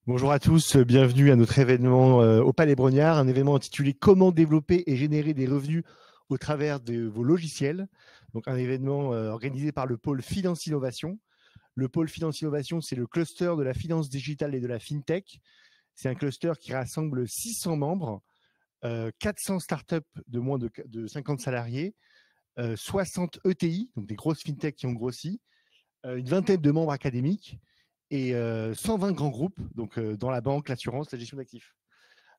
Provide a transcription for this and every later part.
Bonjour à tous, bienvenue à notre événement au Palais Brognard, un événement intitulé Comment développer et générer des revenus au travers de vos logiciels. Donc un événement organisé par le pôle Finance Innovation. Le pôle Finance Innovation, c'est le cluster de la finance digitale et de la fintech. C'est un cluster qui rassemble 600 membres, 400 startups de moins de 50 salariés, 60 ETI, donc des grosses fintechs qui ont grossi, une vingtaine de membres académiques et 120 grands groupes, donc dans la banque, l'assurance, la gestion d'actifs.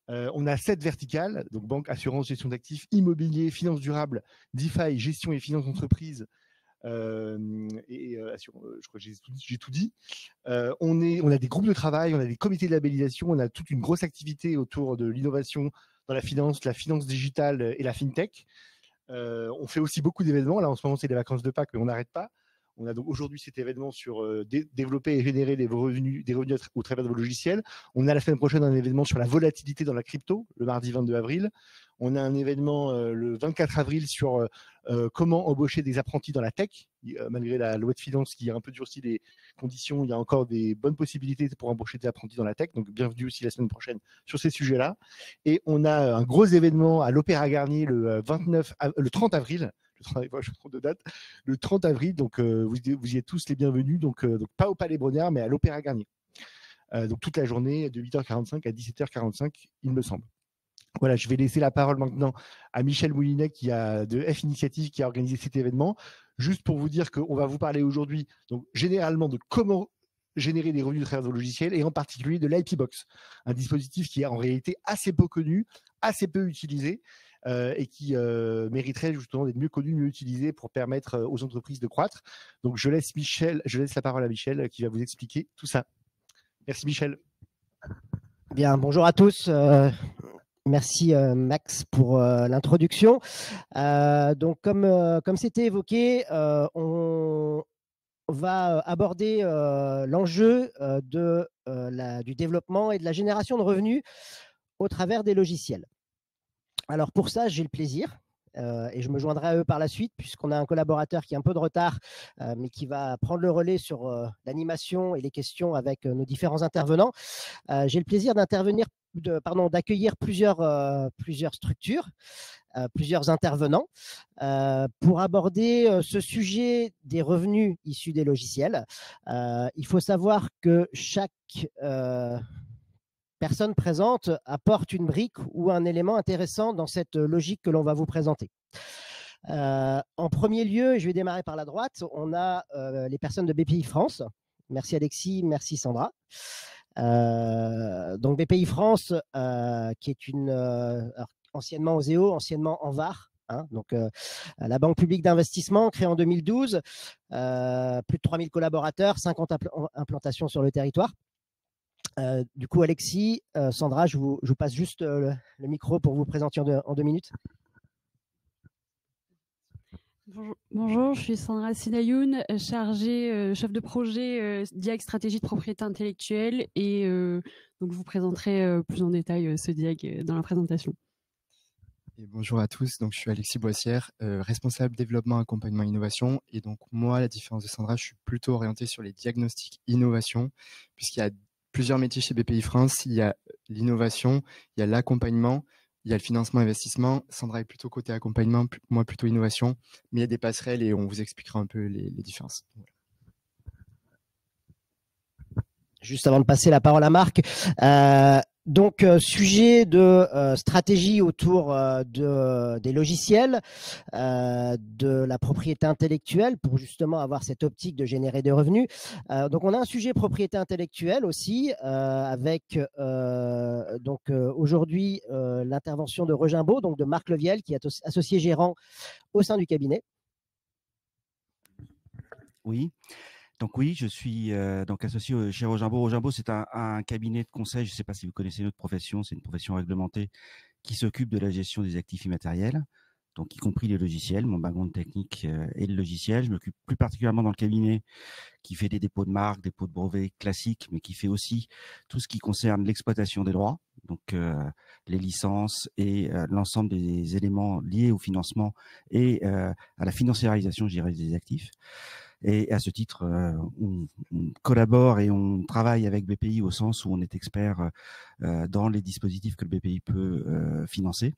On a 7 verticales, donc banque, assurance, gestion d'actifs, immobilier, finance durable, DeFi, gestion et finance d'entreprise. Je crois que j'ai tout dit. On a des groupes de travail, on a des comités de labellisation, on a toute une grosse activité autour de l'innovation dans la finance digitale et la fintech. On fait aussi beaucoup d'événements. Là, en ce moment, c'est les vacances de Pâques, mais on n'arrête pas. On a donc aujourd'hui cet événement sur développer et générer des revenus au travers de vos logiciels. On a la semaine prochaine un événement sur la volatilité dans la crypto, le mardi 22 avril. On a un événement le 24 avril sur comment embaucher des apprentis dans la tech. Malgré la loi de finances qui a un peu durci les conditions, il y a encore des bonnes possibilités pour embaucher des apprentis dans la tech. Donc bienvenue aussi la semaine prochaine sur ces sujets-là. Et on a un gros événement à l'Opéra Garnier le 30 avril. Je me trompe de date. Le 30 avril, donc vous y êtes tous les bienvenus. Donc pas au Palais Brognard, mais à l'Opéra Garnier. Donc toute la journée de 8h45 à 17h45, il me semble. Voilà, je vais laisser la parole maintenant à Michel Moulinet de F Initiative qui a organisé cet événement. Juste pour vous dire qu'on va vous parler aujourd'hui, donc généralement de comment générer des revenus à travers vos logiciels et en particulier de l'IP Box, un dispositif qui est en réalité assez peu connu, assez peu utilisé et qui mériterait justement d'être mieux connu, mieux utilisé pour permettre aux entreprises de croître. Donc je laisse la parole à Michel qui va vous expliquer tout ça. Merci Michel. Bien, bonjour à tous. Merci Max pour l'introduction. Donc comme c'était évoqué, on va aborder l'enjeu du développement et de la génération de revenus au travers des logiciels. Alors pour ça, j'ai le plaisir, et je me joindrai à eux par la suite, puisqu'on a un collaborateur qui a un peu de retard, mais qui va prendre le relais sur l'animation et les questions avec nos différents intervenants. J'ai le plaisir d'accueillir plusieurs structures, plusieurs intervenants pour aborder ce sujet des revenus issus des logiciels. Il faut savoir que chaque personne présente apporte une brique ou un élément intéressant dans cette logique que l'on va vous présenter. En premier lieu, je vais démarrer par la droite, on a les personnes de BPI France. Merci Alexis, merci Sandra. Donc BPI France, qui est anciennement Oseo, anciennement Envar, donc la banque publique d'investissement créée en 2012, plus de 3000 collaborateurs, 50 implantations sur le territoire. Du coup, Alexis, Sandra, je vous passe juste le micro pour vous présenter en 2 minutes. Bonjour, je suis Sandra Sinayoun, chargée chef de projet DIAG stratégie de propriété intellectuelle et donc je vous présenterai plus en détail ce DIAG dans la présentation. Et bonjour à tous, donc je suis Alexis Boissière, responsable développement, accompagnement, innovation. Et donc moi, à la différence de Sandra, je suis plutôt orienté sur les diagnostics innovation, puisqu'il y a plusieurs métiers chez BPI France. Il y a l'innovation, il y a l'accompagnement, il y a le financement investissement. Sandra est plutôt côté accompagnement, moi plutôt innovation. Mais il y a des passerelles et on vous expliquera un peu les différences. Voilà. Juste avant de passer la parole à Marc, donc sujet de stratégie autour des logiciels, de la propriété intellectuelle pour justement avoir cette optique de générer des revenus. Donc on a un sujet propriété intellectuelle aussi avec aujourd'hui l'intervention de Regimbaud, donc de Marc Leviel qui est associé gérant au sein du cabinet. Oui. Donc oui, je suis donc associé chez Regimbaud. Regimbaud, c'est un cabinet de conseil. Je ne sais pas si vous connaissez notre profession. C'est une profession réglementée qui s'occupe de la gestion des actifs immatériels, donc y compris les logiciels. Mon background technique est le logiciel. Je m'occupe plus particulièrement dans le cabinet qui fait des dépôts de marques, dépôts de brevets classiques, mais qui fait aussi tout ce qui concerne l'exploitation des droits, donc les licences et l'ensemble des éléments liés au financement et à la financiarisation, je dirais, des actifs. Et à ce titre, on collabore et on travaille avec BPI au sens où on est expert dans les dispositifs que le BPI peut financer.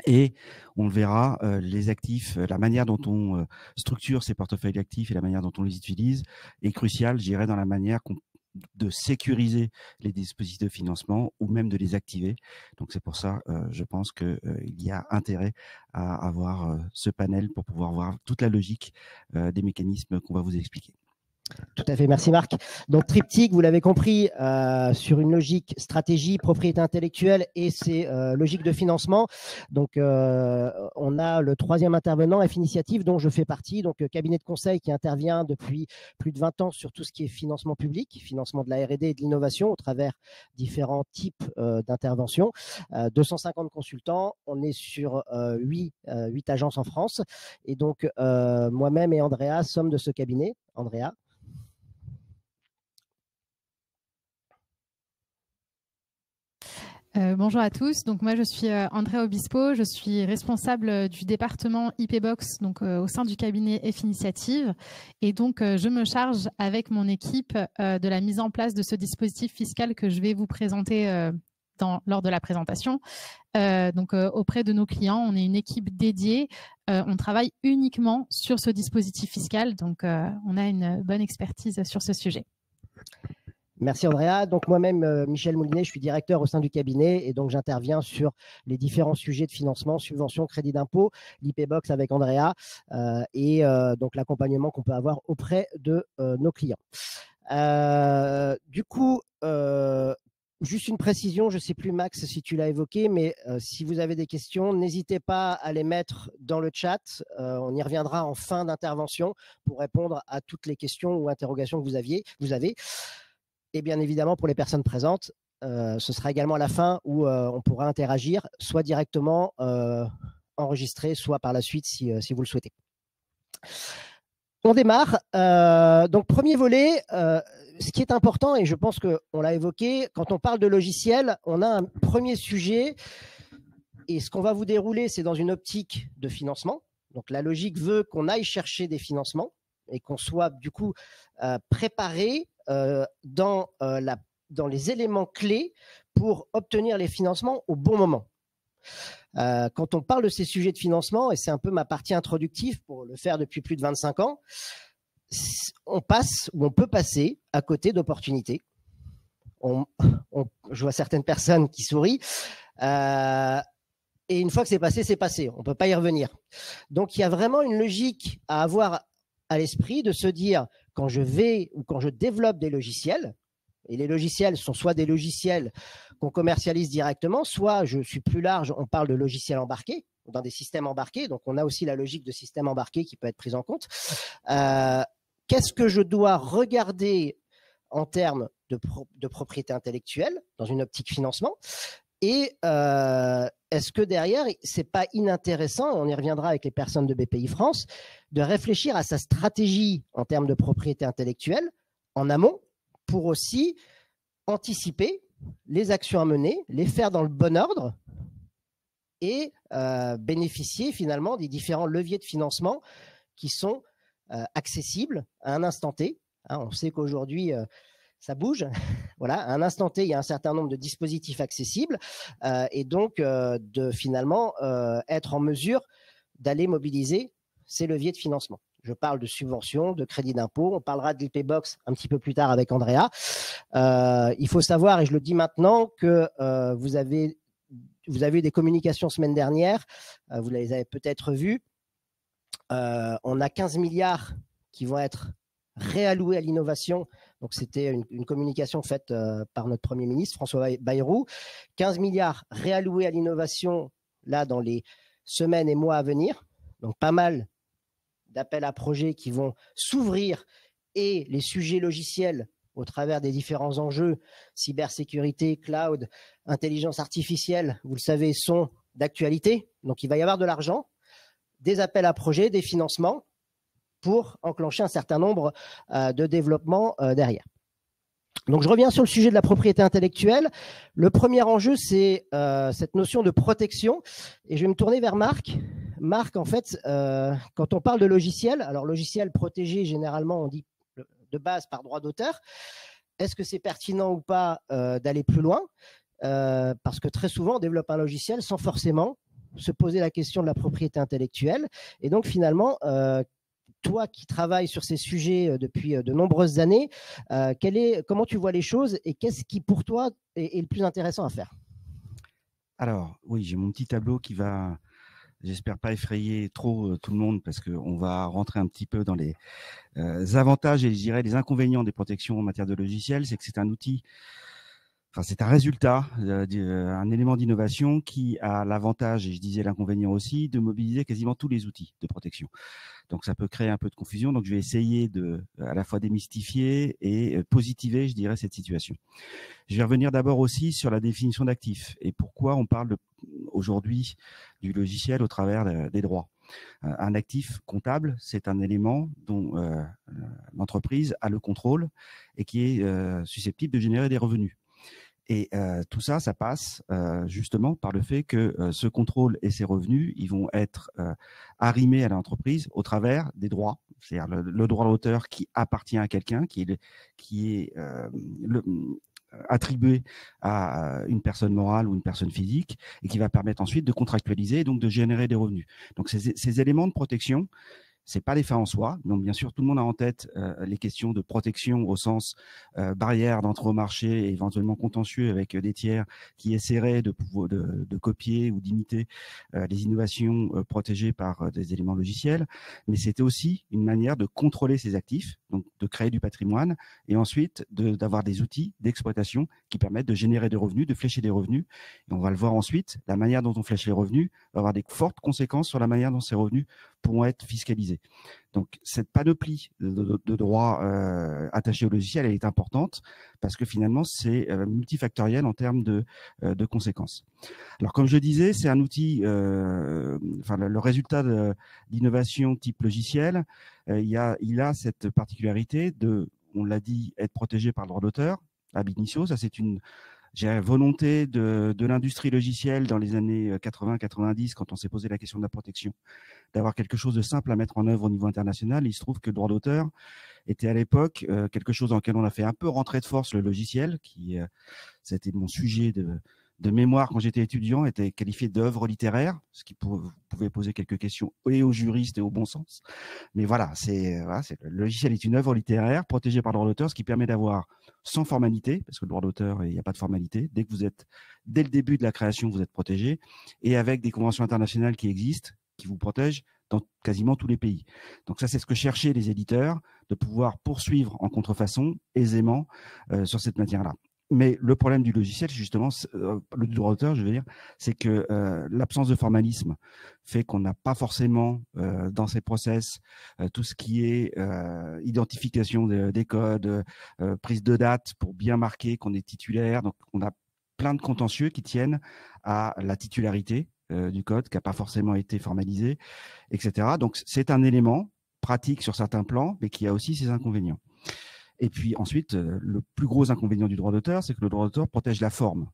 Et on le verra, les actifs, la manière dont on structure ces portefeuilles d'actifs et la manière dont on les utilise est cruciale, je dirais, dans la manière de sécuriser les dispositifs de financement ou même de les activer. Donc c'est pour ça, je pense qu'il y a intérêt à avoir ce panel pour pouvoir voir toute la logique des mécanismes qu'on va vous expliquer. Tout à fait, merci Marc. Donc triptyque, vous l'avez compris, sur une logique stratégie, propriété intellectuelle et c'est logique de financement. Donc on a le troisième intervenant, F Initiative, dont je fais partie, donc cabinet de conseil qui intervient depuis plus de 20 ans sur tout ce qui est financement public, financement de la R&D et de l'innovation au travers différents types d'interventions. 250 consultants, on est sur 8 agences en France et donc moi-même et Andrea sommes de ce cabinet. Andrea. Bonjour à tous. Donc moi je suis Andrea Obispo, je suis responsable du département IP-Box donc au sein du cabinet F Initiative et donc je me charge avec mon équipe de la mise en place de ce dispositif fiscal que je vais vous présenter lors de la présentation. Donc auprès de nos clients, on est une équipe dédiée, on travaille uniquement sur ce dispositif fiscal, donc on a une bonne expertise sur ce sujet. Merci Andrea. Donc moi-même, Michel Moulinet, je suis directeur au sein du cabinet et donc j'interviens sur les différents sujets de financement, subventions, crédit d'impôt, l'IP-Box avec Andrea et donc l'accompagnement qu'on peut avoir auprès de nos clients. Du coup, juste une précision, je ne sais plus Max si tu l'as évoqué, mais si vous avez des questions, n'hésitez pas à les mettre dans le chat. On y reviendra en fin d'intervention pour répondre à toutes les questions ou interrogations que vous avez. Et bien évidemment, pour les personnes présentes, ce sera également à la fin où on pourra interagir, soit directement enregistré, soit par la suite si vous le souhaitez. On démarre. Donc, premier volet, ce qui est important, et je pense qu'on l'a évoqué, quand on parle de logiciel, on a un premier sujet. Et ce qu'on va vous dérouler, c'est dans une optique de financement. Donc, la logique veut qu'on aille chercher des financements et qu'on soit du coup préparé dans les éléments clés pour obtenir les financements au bon moment. Quand on parle de ces sujets de financement, et c'est un peu ma partie introductive pour le faire depuis plus de 25 ans, on passe ou on peut passer à côté d'opportunités. Je vois certaines personnes qui sourient. Et une fois que c'est passé. On ne peut pas y revenir. Donc, il y a vraiment une logique à avoir à l'esprit de se dire, quand je vais ou quand je développe des logiciels, et les logiciels sont soit des logiciels qu'on commercialise directement, soit, je suis plus large, on parle de logiciels embarqués, dans des systèmes embarqués. Donc, on a aussi la logique de système embarqué qui peut être prise en compte. Qu'est-ce que je dois regarder en termes de propriété intellectuelle dans une optique financement? Et est-ce que derrière, c'est pas inintéressant, on y reviendra avec les personnes de BPI France, de réfléchir à sa stratégie en termes de propriété intellectuelle en amont pour aussi anticiper les actions à mener, les faire dans le bon ordre et bénéficier finalement des différents leviers de financement qui sont accessibles à un instant T. On sait qu'aujourd'hui, ça bouge. Voilà, à un instant T, il y a un certain nombre de dispositifs accessibles et donc de finalement être en mesure d'aller mobiliser ces leviers de financement. Je parle de subventions, de crédit d'impôt. On parlera de l'IP-Box un petit peu plus tard avec Andrea. Il faut savoir, et je le dis maintenant, que vous avez eu des communications semaine dernière. Vous les avez peut-être vues. On a 15 milliards qui vont être réalloués à l'innovation. Donc, c'était une communication faite par notre Premier ministre, François Bayrou. 15 milliards réalloués à l'innovation, là, dans les semaines et mois à venir. Donc, pas mal d'appels à projets qui vont s'ouvrir et les sujets logiciels au travers des différents enjeux, cybersécurité, cloud, intelligence artificielle, vous le savez, sont d'actualité. Donc, il va y avoir de l'argent, des appels à projets, des financements pour enclencher un certain nombre de développements derrière. Donc, je reviens sur le sujet de la propriété intellectuelle. Le premier enjeu, c'est cette notion de protection. Et je vais me tourner vers Marc. Marc, en fait, quand on parle de logiciel, alors logiciel protégé, généralement, on dit de base par droit d'auteur. Est-ce que c'est pertinent ou pas d'aller plus loin? Parce que très souvent, on développe un logiciel sans forcément se poser la question de la propriété intellectuelle. Et donc, finalement, toi qui travailles sur ces sujets depuis de nombreuses années, comment tu vois les choses et qu'est-ce qui, pour toi, est le plus intéressant à faire? Alors, oui, j'ai mon petit tableau qui va, j'espère pas effrayer trop tout le monde parce qu'on va rentrer un petit peu dans les avantages et je dirais les inconvénients des protections en matière de logiciel. C'est que c'est un outil, enfin, c'est un résultat, un élément d'innovation qui a l'avantage, et je disais l'inconvénient aussi, de mobiliser quasiment tous les outils de protection. Donc, ça peut créer un peu de confusion. Donc, je vais essayer de à la fois démystifier et positiver, je dirais, cette situation. Je vais revenir d'abord aussi sur la définition d'actif et pourquoi on parle aujourd'hui du logiciel au travers des droits. Un actif comptable, c'est un élément dont l'entreprise a le contrôle et qui est susceptible de générer des revenus. Et tout ça, ça passe justement par le fait que ce contrôle et ces revenus, ils vont être arrimés à l'entreprise au travers des droits, c'est-à-dire le droit d'auteur qui appartient à quelqu'un, qui est attribué à une personne morale ou une personne physique et qui va permettre ensuite de contractualiser et donc de générer des revenus. Donc ces éléments de protection, c'est pas des fins en soi. Donc, bien sûr, tout le monde a en tête les questions de protection au sens barrière d'entrée au marché et éventuellement contentieux avec des tiers qui essaieraient de copier ou d'imiter les innovations protégées par des éléments logiciels. Mais c'était aussi une manière de contrôler ces actifs, donc de créer du patrimoine et ensuite d'avoir des outils d'exploitation qui permettent de générer des revenus, de flécher des revenus. Et on va le voir ensuite, la manière dont on flèche les revenus va avoir des fortes conséquences sur la manière dont ces revenus pourront être fiscalisés. Donc, cette panoplie de droits attachés au logiciel, elle est importante parce que finalement, c'est multifactoriel en termes de conséquences. Alors, comme je disais, c'est un outil, le résultat d'innovation type logiciel, il a cette particularité de, on l'a dit, être protégé par le droit d'auteur, ab initio. Ça, c'est une volonté de l'industrie logicielle dans les années 80-90, quand on s'est posé la question de la protection, d'avoir quelque chose de simple à mettre en œuvre au niveau international. Il se trouve que le droit d'auteur était à l'époque quelque chose dans lequel on a fait un peu rentrer de force le logiciel, qui c'était mon sujet de mémoire quand j'étais étudiant, était qualifié d'œuvre littéraire, ce qui pouvait poser quelques questions et aux juristes et au bon sens. Mais voilà, le logiciel est une œuvre littéraire protégée par le droit d'auteur, ce qui permet d'avoir sans formalité, parce que le droit d'auteur, il n'y a pas de formalité. Dès le début de la création, vous êtes protégé, et avec des conventions internationales qui existent, qui vous protègent dans quasiment tous les pays. Donc ça, c'est ce que cherchaient les éditeurs, de pouvoir poursuivre en contrefaçon aisément sur cette matière-là. Mais le problème du logiciel, justement, le droit d'auteur, je veux dire, c'est que l'absence de formalisme fait qu'on n'a pas forcément dans ces process tout ce qui est identification des codes, prise de date pour bien marquer qu'on est titulaire. Donc, on a plein de contentieux qui tiennent à la titularité du code, qui n'a pas forcément été formalisé, etc. Donc, c'est un élément pratique sur certains plans, mais qui a aussi ses inconvénients. Et puis ensuite, le plus gros inconvénient du droit d'auteur, c'est que le droit d'auteur protège la forme.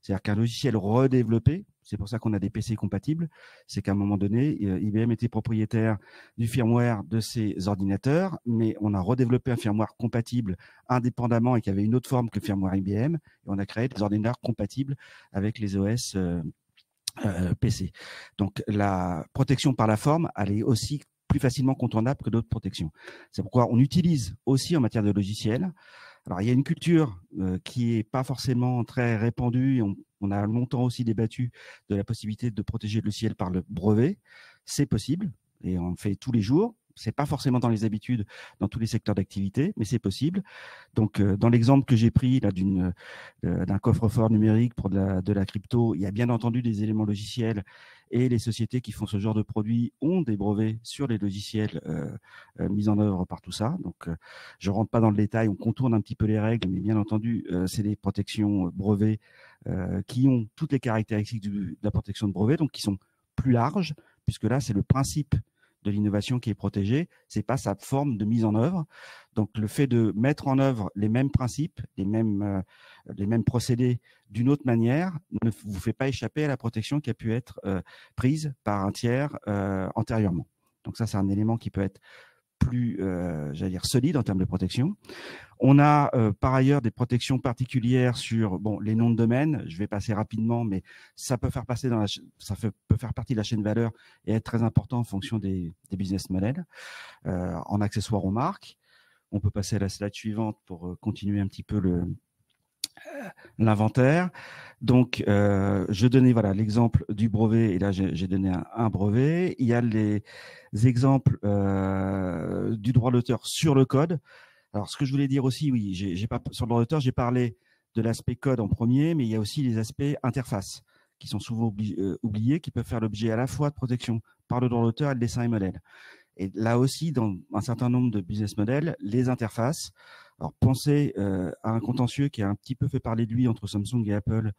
C'est-à-dire qu'un logiciel redéveloppé, c'est pour ça qu'on a des PC compatibles, c'est qu'à un moment donné, IBM était propriétaire du firmware de ses ordinateurs, mais on a redéveloppé un firmware compatible indépendamment et qui avait une autre forme que le firmware IBM, et on a créé des ordinateurs compatibles avec les OS PC. Donc la protection par la forme, elle est aussi plus facilement contournable que d'autres protections. C'est pourquoi on utilise aussi en matière de logiciel. Alors, il y a une culture qui n'est pas forcément très répandue. On a longtemps aussi débattu de la possibilité de protéger le logiciel par le brevet. C'est possible et on le fait tous les jours. C'est pas forcément dans les habitudes dans tous les secteurs d'activité, mais c'est possible. Donc, dans l'exemple que j'ai pris là d'un coffre-fort numérique pour de la crypto, il y a bien entendu des éléments logiciels et les sociétés qui font ce genre de produits ont des brevets sur les logiciels mis en œuvre par tout ça. Donc, je rentre pas dans le détail, on contourne un petit peu les règles, mais bien entendu, c'est des protections brevets qui ont toutes les caractéristiques de la protection de brevet, donc qui sont plus larges, puisque là, c'est le principe de l'innovation qui est protégée, c'est pas sa forme de mise en œuvre. Donc, le fait de mettre en œuvre les mêmes principes, les mêmes procédés d'une autre manière ne vous fait pas échapper à la protection qui a pu être prise par un tiers antérieurement. Donc ça, c'est un élément qui peut être plus, j'allais dire, solide en termes de protection. On a par ailleurs des protections particulières sur les noms de domaine. Je vais passer rapidement, mais ça peut faire passer peut faire partie de la chaîne de valeur et être très important en fonction des business models. En accessoire aux marques, on peut passer à la slide suivante pour continuer un petit peu l'inventaire. Donc, je donnais l'exemple du brevet, et là j'ai donné un brevet. Il y a les exemples du droit d'auteur sur le code. Alors, ce que je voulais dire aussi, oui, sur le droit d'auteur, j'ai parlé de l'aspect code en premier, mais il y a aussi les aspects interface qui sont souvent oubliés, qui peuvent faire l'objet à la fois de protection par le droit d'auteur et le dessin et modèle. Et là aussi, dans un certain nombre de business models, les interfaces. Alors, pensez à un contentieux qui a un petit peu fait parler de lui entre Samsung et Apple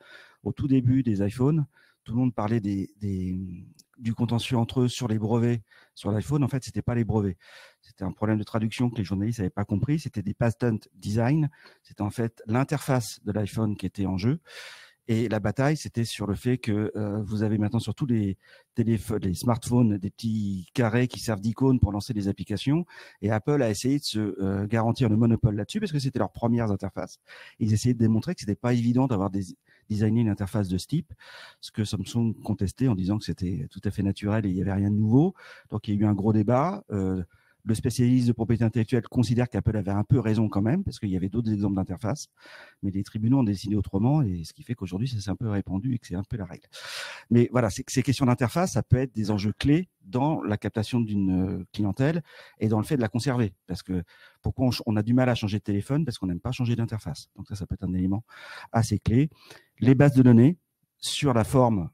au tout début des iPhones. Tout le monde parlait du contentieux entre eux sur les brevets sur l'iPhone. En fait, c'était pas les brevets. C'était un problème de traduction que les journalistes n'avaient pas compris. C'était des patent design. C'était en fait l'interface de l'iPhone qui était en jeu. Et la bataille, c'était sur le fait que vous avez maintenant sur tous les téléphones, les smartphones, des petits carrés qui servent d'icônes pour lancer des applications. Et Apple a essayé de se garantir le monopole là-dessus parce que c'était leurs premières interfaces. Ils essayaient de démontrer que c'était pas évident d'avoir designé une interface de ce type, ce que Samsung contestait en disant que c'était tout à fait naturel et il n'y avait rien de nouveau. Donc il y a eu un gros débat. Le spécialiste de propriété intellectuelle considère qu'Apple avait un peu raison quand même, parce qu'il y avait d'autres exemples d'interface, mais les tribunaux ont décidé autrement, et ce qui fait qu'aujourd'hui, ça s'est un peu répandu et que c'est un peu la règle. Mais voilà, ces questions d'interface, ça peut être des enjeux clés dans la captation d'une clientèle et dans le fait de la conserver. Parce que pourquoi on a du mal à changer de téléphone? Parce qu'on n'aime pas changer d'interface. Donc ça peut être un élément assez clé. Les bases de données, sur la forme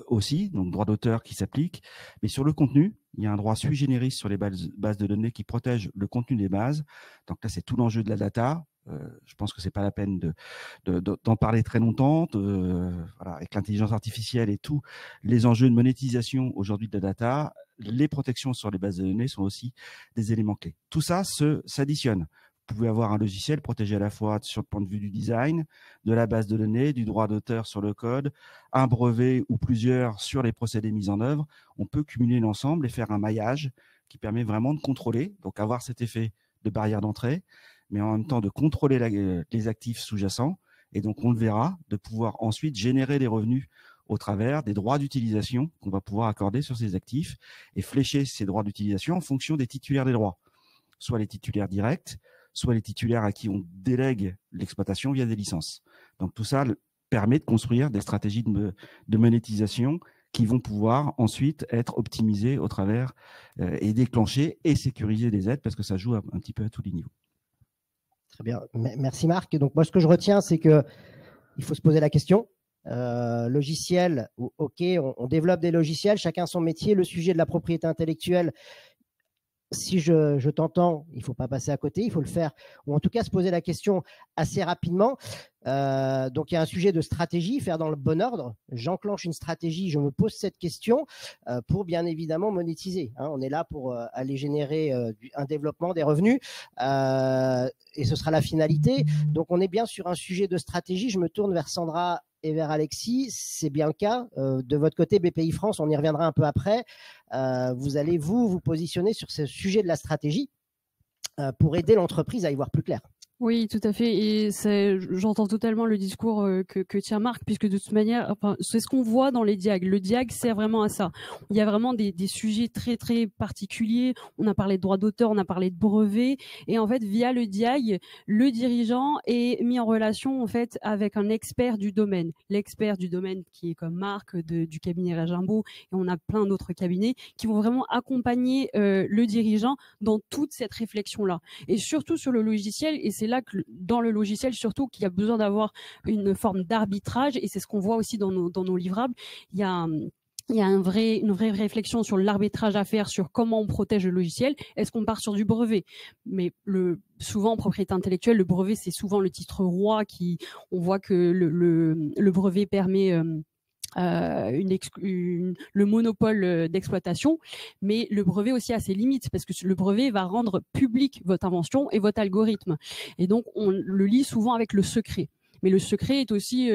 aussi, donc droit d'auteur qui s'applique, mais sur le contenu, il y a un droit sui generis sur les bases de données qui protège le contenu des bases. Donc là, c'est tout l'enjeu de la data. Je pense que c'est pas la peine d'en parler très longtemps. Avec l'intelligence artificielle et tous les enjeux de monétisation aujourd'hui de la data, les protections sur les bases de données sont aussi des éléments clés. Tout ça s'additionne. Vous pouvez avoir un logiciel protégé à la fois sur le point de vue du design, de la base de données, du droit d'auteur sur le code, un brevet ou plusieurs sur les procédés mis en œuvre. On peut cumuler l'ensemble et faire un maillage qui permet vraiment de contrôler, donc avoir cet effet de barrière d'entrée, mais en même temps de contrôler les actifs sous-jacents. Et donc, on le verra, de pouvoir ensuite générer des revenus au travers des droits d'utilisation qu'on va pouvoir accorder sur ces actifs et flécher ces droits d'utilisation en fonction des titulaires des droits, soit les titulaires directs, soit les titulaires à qui on délègue l'exploitation via des licences. Donc tout ça permet de construire des stratégies de monétisation qui vont pouvoir ensuite être optimisées au travers et déclencher et sécuriser des aides parce que ça joue un petit peu à tous les niveaux. Très bien, merci Marc. Donc moi ce que je retiens, c'est qu'il faut se poser la question. Logiciel, ok, on développe des logiciels, chacun son métier, le sujet de la propriété intellectuelle. Si je t'entends, il ne faut pas passer à côté, il faut le faire, ou en tout cas se poser la question assez rapidement. Donc, il y a un sujet de stratégie, faire dans le bon ordre. J'enclenche une stratégie, je me pose cette question pour bien évidemment monétiser. On est là pour aller générer un développement, des revenus, et ce sera la finalité. Donc, on est bien sur un sujet de stratégie. Je me tourne vers Sandra et vers Alexis, c'est bien le cas. De votre côté, BPI France, on y reviendra un peu après. Vous allez vous positionner sur ce sujet de la stratégie pour aider l'entreprise à y voir plus clair. Oui, tout à fait. Et j'entends totalement le discours que tient Marc, puisque de toute manière, c'est ce qu'on voit dans les diags. Le diag sert vraiment à ça. Il y a vraiment des sujets très, très particuliers. On a parlé de droit d'auteur, on a parlé de brevet. Et en fait, via le diag, le dirigeant est mis en relation, en fait, avec un expert du domaine. L'expert du domaine qui est comme Marc du cabinet Rajimbo, et on a plein d'autres cabinets qui vont vraiment accompagner le dirigeant dans toute cette réflexion-là. Et surtout sur le logiciel, et c'est là que dans le logiciel surtout qu'il y a besoin d'avoir une forme d'arbitrage, et c'est ce qu'on voit aussi dans nos livrables. Il y a une vraie réflexion sur l'arbitrage à faire sur comment on protège le logiciel. Est-ce qu'on part sur du brevet? Mais souvent en propriété intellectuelle, le brevet c'est souvent le titre roi on voit que le brevet permet le monopole d'exploitation, mais le brevet aussi a ses limites parce que le brevet va rendre public votre invention et votre algorithme. Et donc, on le lie souvent avec le secret. Mais le secret est aussi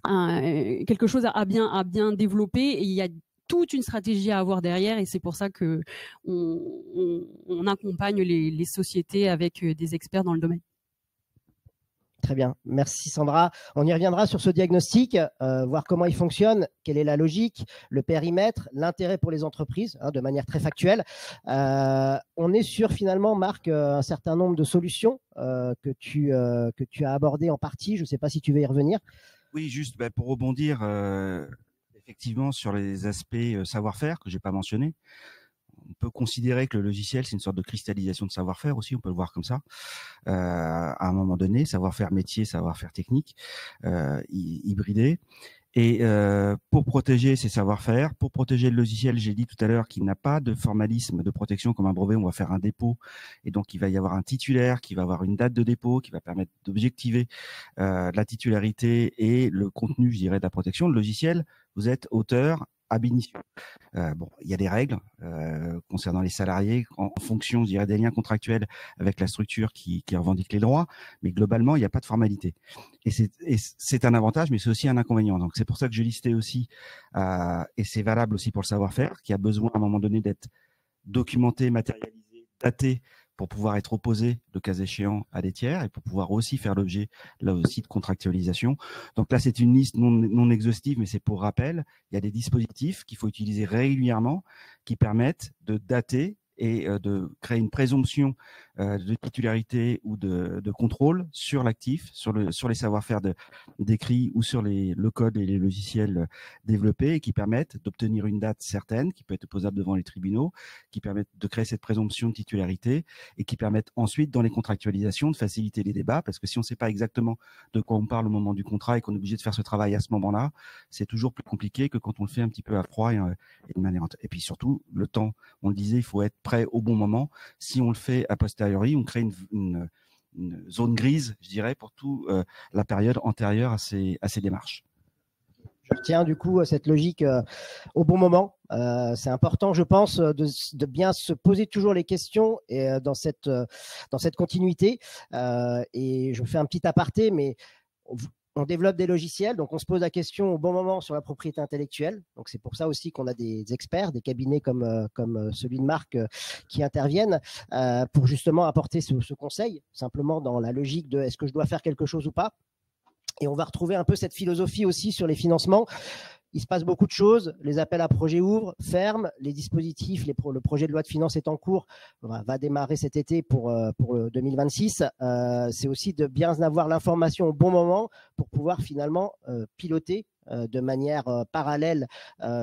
quelque chose à bien développer, et il y a toute une stratégie à avoir derrière, et c'est pour ça que on accompagne les sociétés avec des experts dans le domaine. Très bien, merci Sandra. On y reviendra sur ce diagnostic, voir comment il fonctionne, quelle est la logique, le périmètre, l'intérêt pour les entreprises, de manière très factuelle. On est sur finalement, Marc, un certain nombre de solutions que tu as abordées en partie. Je ne sais pas si tu veux y revenir. Oui, juste pour rebondir effectivement sur les aspects savoir-faire que je n'ai pas mentionné. On peut considérer que le logiciel, c'est une sorte de cristallisation de savoir-faire aussi, on peut le voir comme ça. À un moment donné, savoir-faire métier, savoir-faire technique, hybridé. Et pour protéger ces savoir-faire, pour protéger le logiciel, j'ai dit tout à l'heure qu'il n'a pas de formalisme de protection comme un brevet. On va faire un dépôt, et donc il va y avoir un titulaire qui va avoir une date de dépôt qui va permettre d'objectiver la titularité et le contenu, je dirais, de la protection. Le logiciel, vous êtes auteur ab initio. Bon, il y a des règles concernant les salariés en fonction, je dirais, des liens contractuels avec la structure qui revendique les droits, mais globalement, il n'y a pas de formalité. Et c'est un avantage, mais c'est aussi un inconvénient. Donc, c'est pour ça que je listais aussi, et c'est valable aussi pour le savoir-faire, qui a besoin à un moment donné d'être documenté, matérialisé, daté, pour pouvoir être opposé, le cas échéant, à des tiers, et pour pouvoir aussi faire l'objet, là aussi, de contractualisation. Donc là, c'est une liste non exhaustive, mais c'est pour rappel. Il y a des dispositifs qu'il faut utiliser régulièrement qui permettent de dater et de créer une présomption de titularité ou de contrôle sur l'actif, sur les savoir-faire d'écrit ou sur le code et les logiciels développés, et qui permettent d'obtenir une date certaine, qui peut être opposable devant les tribunaux, qui permettent de créer cette présomption de titularité, et qui permettent ensuite, dans les contractualisations, de faciliter les débats, parce que si on ne sait pas exactement de quoi on parle au moment du contrat et qu'on est obligé de faire ce travail à ce moment-là, c'est toujours plus compliqué que quand on le fait un petit peu à froid et de manière... Et puis surtout, le temps, on le disait, il faut être prêt au bon moment. Si on le fait a posteriori, on crée une zone grise, je dirais, pour toute la période antérieure à ces démarches. Je retiens du coup cette logique au bon moment. C'est important, je pense, de bien se poser toujours les questions et dans cette continuité. Et je fais un petit aparté, mais on développe des logiciels, donc on se pose la question au bon moment sur la propriété intellectuelle. Donc c'est pour ça aussi qu'on a des experts, des cabinets comme celui de Marc qui interviennent pour justement apporter ce conseil, simplement dans la logique de est-ce que je dois faire quelque chose ou pas. Et on va retrouver un peu cette philosophie aussi sur les financements. Il se passe beaucoup de choses, les appels à projets ouvrent, ferment, les dispositifs, le projet de loi de finances est en cours, va démarrer cet été pour 2026. C'est aussi de bien avoir l'information au bon moment pour pouvoir finalement piloter de manière parallèle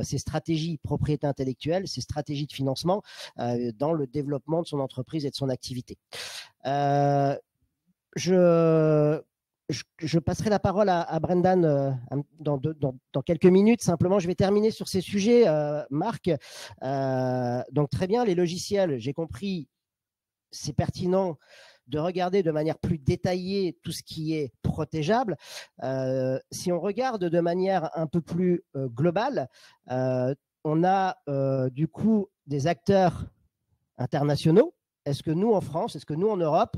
ces stratégies propriété intellectuelle, ces stratégies de financement dans le développement de son entreprise et de son activité. Je passerai la parole à Brendan dans quelques minutes. Simplement, je vais terminer sur ces sujets, Marc. Donc, très bien, les logiciels, j'ai compris, c'est pertinent de regarder de manière plus détaillée tout ce qui est protégeable. Si on regarde de manière un peu plus globale, on a du coup des acteurs internationaux. Est-ce que nous, en France, est-ce que nous, en Europe,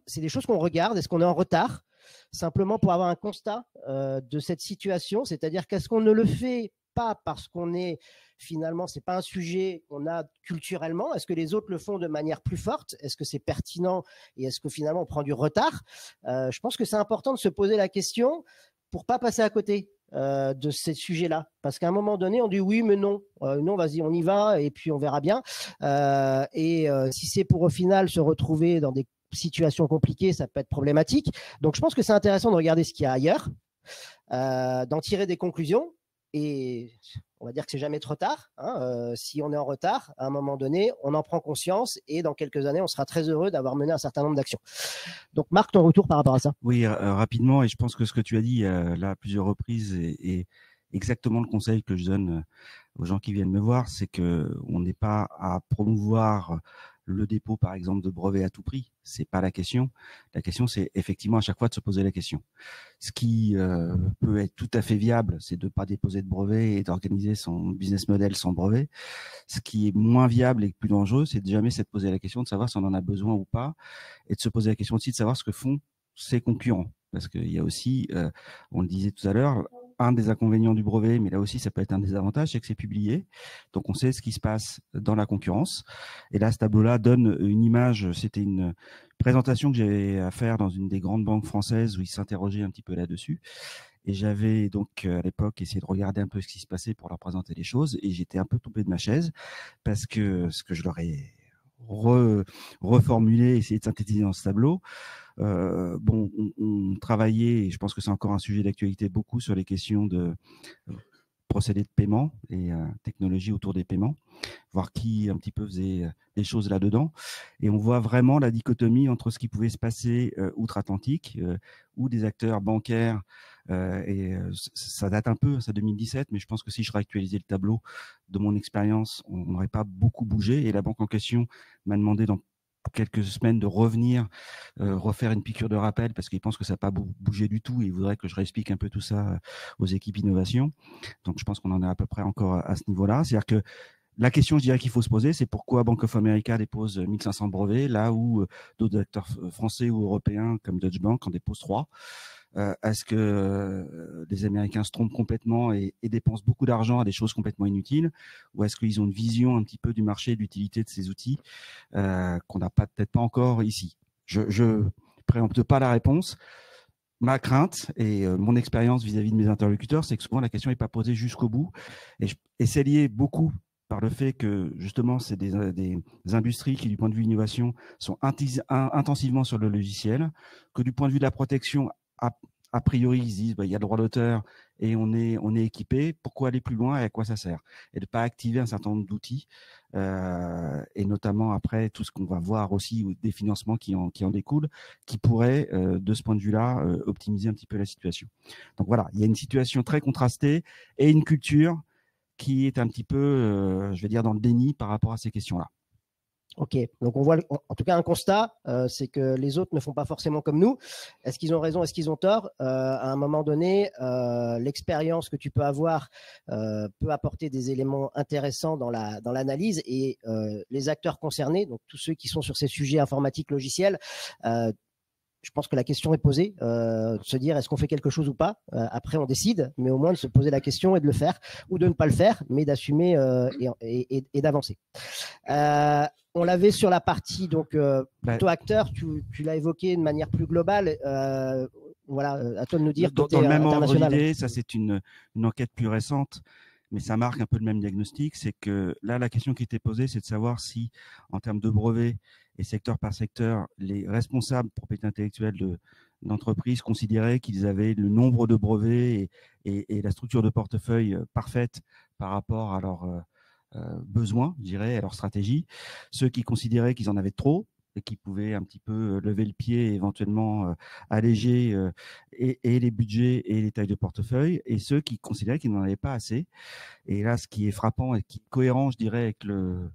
c'est des choses qu'on regarde? Est-ce qu'on est en retard? Simplement pour avoir un constat de cette situation, c'est-à-dire qu'est-ce qu'on ne le fait pas parce qu'on est finalement, c'est pas un sujet qu'on a culturellement. Est-ce que les autres le font de manière plus forte? Est-ce que c'est pertinent et est-ce que finalement on prend du retard? Je pense que c'est important de se poser la question pour pas passer à côté de ces sujets-là, parce qu'à un moment donné on dit oui mais non, non vas-y on y va et puis on verra bien. Si c'est pour au final se retrouver dans des situations compliquées, ça peut être problématique. Donc je pense que c'est intéressant de regarder ce qu'il y a ailleurs, d'en tirer des conclusions, et on va dire que c'est jamais trop tard. Si on est en retard, à un moment donné, on en prend conscience et dans quelques années, on sera très heureux d'avoir mené un certain nombre d'actions. Donc Marc, ton retour par rapport à ça? Oui, rapidement, et je pense que ce que tu as dit là à plusieurs reprises est exactement le conseil que je donne aux gens qui viennent me voir, c'est qu'on n'est pas à promouvoir le dépôt, par exemple, de brevets à tout prix. C'est pas la question. La question, c'est effectivement à chaque fois de se poser la question. Ce qui peut être tout à fait viable, c'est de ne pas déposer de brevet et d'organiser son business model sans brevet. Ce qui est moins viable et plus dangereux, c'est de jamais se poser la question de savoir si on en a besoin ou pas, et de se poser la question aussi de savoir ce que font ses concurrents. Parce qu'il y a aussi, on le disait tout à l'heure, un des inconvénients du brevet, mais là aussi ça peut être un des avantages, c'est que c'est publié. Donc on sait ce qui se passe dans la concurrence. Et là, ce tableau-là donne une image, c'était une présentation que j'avais à faire dans une des grandes banques françaises où ils s'interrogeaient un petit peu là-dessus. Et j'avais donc à l'époque essayé de regarder un peu ce qui se passait pour leur présenter les choses. Et j'étais un peu tombé de ma chaise parce que ce que je leur ai reformulé, essayé de synthétiser dans ce tableau, bon, on travaillait, et je pense que c'est encore un sujet d'actualité, beaucoup sur les questions de procédés de paiement et technologie autour des paiements, voir qui un petit peu faisait des choses là-dedans. Et on voit vraiment la dichotomie entre ce qui pouvait se passer outre-Atlantique, où des acteurs bancaires, ça date un peu, c'est 2017, mais je pense que si je réactualisais le tableau de mon expérience, on n'aurait pas beaucoup bougé. Et la banque en question m'a demandé dans quelques semaines de revenir refaire une piqûre de rappel parce qu'ils pensent que ça n'a pas bougé du tout et ils voudraient que je réexplique un peu tout ça aux équipes innovation. Donc je pense qu'on en est à peu près encore à ce niveau-là. C'est-à-dire que la question, je dirais, qu'il faut se poser, c'est pourquoi Bank of America dépose 1500 brevets là où d'autres acteurs français ou européens comme Deutsche Bank en déposent 3. Est-ce que les Américains se trompent complètement et dépensent beaucoup d'argent à des choses complètement inutiles, ou est-ce qu'ils ont une vision un petit peu du marché et de l'utilité de ces outils qu'on n'a peut-être pas encore ici? Je préempte pas la réponse. Ma crainte et mon expérience vis-à-vis de mes interlocuteurs, c'est que souvent la question n'est pas posée jusqu'au bout, et c'est lié beaucoup par le fait que justement c'est des industries qui, du point de vue innovation, sont intensivement sur le logiciel, que du point de vue de la protection, a priori, ils se disent, il y a le droit d'auteur et on est équipé. Pourquoi aller plus loin et à quoi ça sert? Et de ne pas activer un certain nombre d'outils, et notamment après tout ce qu'on va voir aussi, ou des financements qui en découlent, qui pourraient, de ce point de vue-là, optimiser un petit peu la situation. Donc voilà, il y a une situation très contrastée et une culture qui est un petit peu, je vais dire, dans le déni par rapport à ces questions-là. Ok, donc on voit en tout cas un constat, c'est que les autres ne font pas forcément comme nous. Est-ce qu'ils ont raison, est-ce qu'ils ont tort? À un moment donné, l'expérience que tu peux avoir peut apporter des éléments intéressants dans l'analyse, et les acteurs concernés, donc tous ceux qui sont sur ces sujets informatiques logiciels, je pense que la question est posée, de se dire est-ce qu'on fait quelque chose ou pas. Après, on décide, mais au moins de se poser la question et de le faire, ou de ne pas le faire, mais d'assumer et d'avancer. On l'avait sur la partie donc plutôt acteur, tu l'as évoqué de manière plus globale. Voilà, à toi de nous dire. Dans le même ordre d'idée, ça c'est une enquête plus récente, mais ça marque un peu le même diagnostic. C'est que là, la question qui était posée, c'est de savoir si, en termes de brevets et secteur par secteur, les responsables propriété intellectuelle d'entreprises considéraient qu'ils avaient le nombre de brevets et la structure de portefeuille parfaite par rapport à leurs besoins, je dirais, à leur stratégie. Ceux qui considéraient qu'ils en avaient trop et qui pouvaient un petit peu lever le pied et éventuellement alléger et les budgets et les tailles de portefeuille, et ceux qui considéraient qu'ils n'en avaient pas assez. Et là, ce qui est frappant et qui est cohérent, je dirais, avec le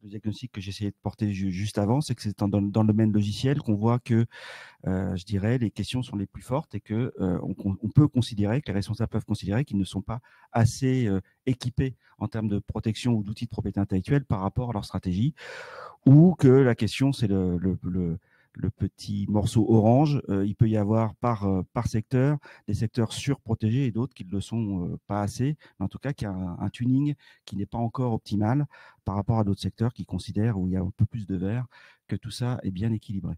diagnostic que j'essayais de porter juste avant, c'est que c'est dans le domaine logiciel qu'on voit que, je dirais, les questions sont les plus fortes et que on peut considérer, que les responsables peuvent considérer qu'ils ne sont pas assez équipés en termes de protection ou d'outils de propriété intellectuelle par rapport à leur stratégie, ou que la question, c'est le petit morceau orange. Il peut y avoir par secteur des secteurs surprotégés et d'autres qui ne le sont pas assez, mais en tout cas qui a un tuning qui n'est pas encore optimal par rapport à d'autres secteurs qui considèrent, où il y a un peu plus de vert, que tout ça est bien équilibré.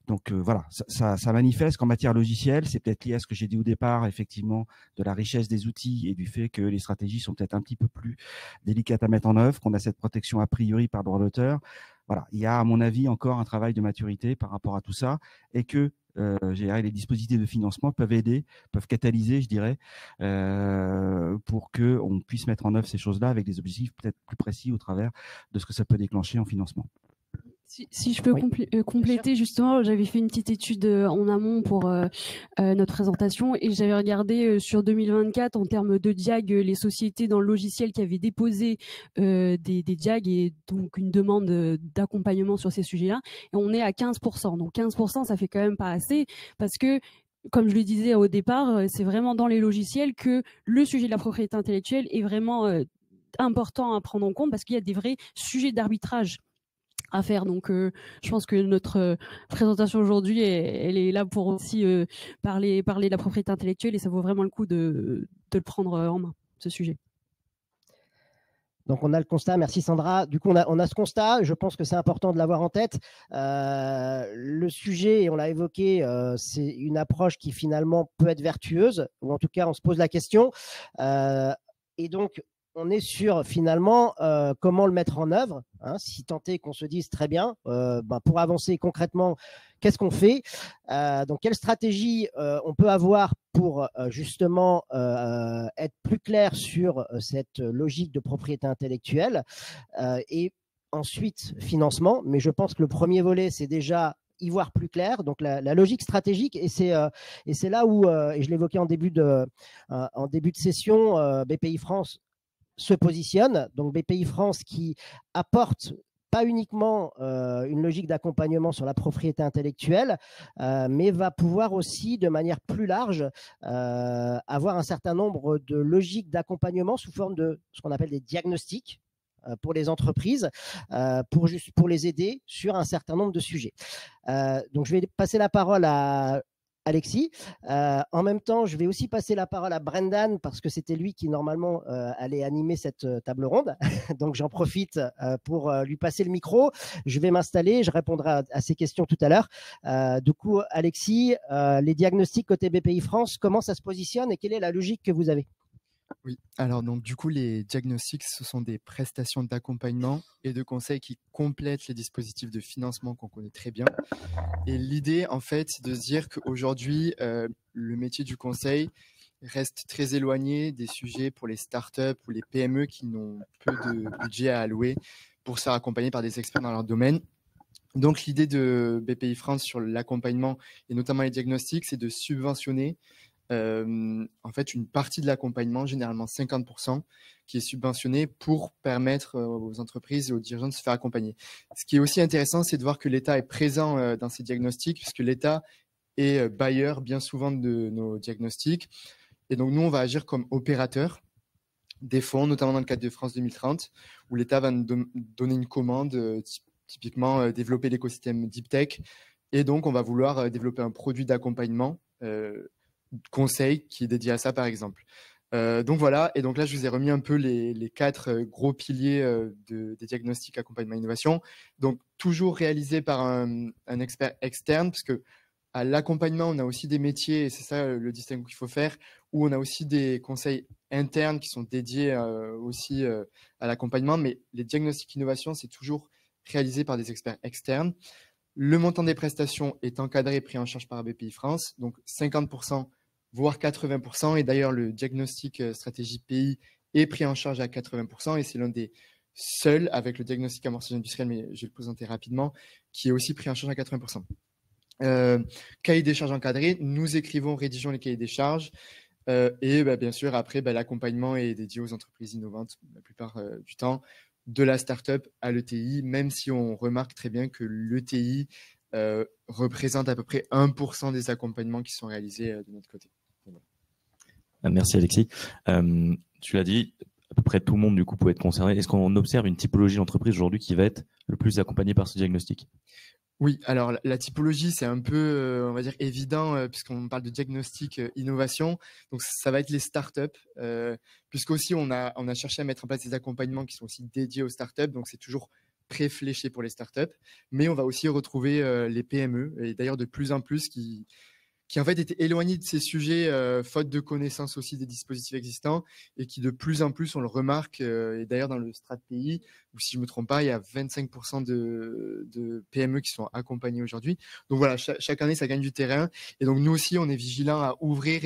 Donc voilà, ça manifeste qu'en matière logicielle, c'est peut-être lié à ce que j'ai dit au départ, effectivement, de la richesse des outils et du fait que les stratégies sont peut-être un petit peu plus délicates à mettre en œuvre, qu'on a cette protection a priori par droit d'auteur. Voilà, il y a, à mon avis, encore un travail de maturité par rapport à tout ça, et que les dispositifs de financement peuvent aider, peuvent catalyser, je dirais, pour qu'on puisse mettre en œuvre ces choses-là avec des objectifs peut-être plus précis au travers de ce que ça peut déclencher en financement. Si je peux compléter, justement, j'avais fait une petite étude en amont pour notre présentation et j'avais regardé sur 2024 en termes de diag les sociétés dans le logiciel qui avaient déposé des diag et donc une demande d'accompagnement sur ces sujets-là. Et on est à 15%. Donc 15%, ça fait quand même pas assez parce que, comme je le disais au départ, c'est vraiment dans les logiciels que le sujet de la propriété intellectuelle est vraiment important à prendre en compte parce qu'il y a des vrais sujets d'arbitrage à faire. Donc, je pense que notre présentation aujourd'hui, elle est là pour aussi parler de la propriété intellectuelle et ça vaut vraiment le coup de le prendre en main, ce sujet. Donc, on a le constat. Merci Sandra. Du coup, on a ce constat. Je pense que c'est important de l'avoir en tête. Le sujet, et on l'a évoqué, c'est une approche qui finalement peut être vertueuse, ou en tout cas, on se pose la question. Et donc, on est sur finalement comment le mettre en œuvre, hein, si tant est qu'on se dise très bien, pour avancer concrètement, qu'est-ce qu'on fait, donc quelle stratégie on peut avoir pour justement être plus clair sur cette logique de propriété intellectuelle et ensuite financement. Mais je pense que le premier volet, c'est déjà y voir plus clair, donc la logique stratégique, et c'est là où, et je l'évoquais en début de session, BPI France se positionne. Donc BPI France qui apporte pas uniquement une logique d'accompagnement sur la propriété intellectuelle, mais va pouvoir aussi, de manière plus large, avoir un certain nombre de logiques d'accompagnement sous forme de ce qu'on appelle des diagnostics pour les entreprises, pour les aider sur un certain nombre de sujets. Donc je vais passer la parole à Alexis. En même temps, je vais aussi passer la parole à Brendan parce que c'était lui qui normalement allait animer cette table ronde. Donc j'en profite pour lui passer le micro. Je vais m'installer, je répondrai à ces questions tout à l'heure. Du coup, Alexis, les diagnostics côté BPI France, comment ça se positionne et quelle est la logique que vous avez ? Oui, alors donc du coup, les diagnostics, ce sont des prestations d'accompagnement et de conseil qui complètent les dispositifs de financement qu'on connaît très bien. Et l'idée, en fait, c'est de se dire qu'aujourd'hui, le métier du conseil reste très éloigné des sujets pour les startups ou les PME qui n'ont peu de budget à allouer pour se faire accompagner par des experts dans leur domaine. Donc, l'idée de BPI France sur l'accompagnement et notamment les diagnostics, c'est de subventionner en fait une partie de l'accompagnement, généralement 50%, qui est subventionné pour permettre aux entreprises et aux dirigeants de se faire accompagner. Ce qui est aussi intéressant, c'est de voir que l'État est présent dans ces diagnostics, puisque l'État est bailleur bien souvent de nos diagnostics. Et donc, nous, on va agir comme opérateur des fonds, notamment dans le cadre de France 2030, où l'État va nous donner une commande, typiquement développer l'écosystème Deep Tech. Et donc, on va vouloir développer un produit d'accompagnement conseil qui est dédié à ça, par exemple. Donc voilà, et donc là, je vous ai remis un peu les 4 gros piliers des diagnostics accompagnement innovation. Donc, toujours réalisé par un expert externe, parce que à l'accompagnement, on a aussi des métiers, et c'est ça le distinguo qu'il faut faire, où on a aussi des conseils internes qui sont dédiés aussi à l'accompagnement, mais les diagnostics innovation, c'est toujours réalisé par des experts externes. Le montant des prestations est encadré et pris en charge par BPI France, donc 50%, voire 80%. Et d'ailleurs, le diagnostic stratégie pays est pris en charge à 80%. Et c'est l'un des seuls, avec le diagnostic amorçage industriel, mais je vais le présenter rapidement, qui est aussi pris en charge à 80%. Cahier des charges encadré, nous rédigeons les cahiers des charges. Et bien sûr, après, l'accompagnement est dédié aux entreprises innovantes la plupart du temps, de la start-up à l'ETI, même si on remarque très bien que l'ETI représente à peu près 1% des accompagnements qui sont réalisés de notre côté. Voilà. Merci Alexis. Tu l'as dit, à peu près tout le monde du coup peut être concerné. Est-ce qu'on observe une typologie d'entreprise aujourd'hui qui va être le plus accompagnée par ce diagnostic ? Oui, alors la typologie, c'est un peu, on va dire, évident, puisqu'on parle de diagnostic innovation. Donc, ça va être les startups, puisqu'aussi, on a cherché à mettre en place des accompagnements qui sont aussi dédiés aux startups. Donc, c'est toujours préfléché pour les startups. Mais on va aussi retrouver les PME, et d'ailleurs de plus en plus, qui en fait étaient éloignés de ces sujets, faute de connaissance aussi des dispositifs existants, et qui de plus en plus, on le remarque, et d'ailleurs dans le Strat Pays, où si je ne me trompe pas, il y a 25% de PME qui sont accompagnées aujourd'hui. Donc voilà, chaque année, ça gagne du terrain. Et donc nous aussi, on est vigilants à ouvrir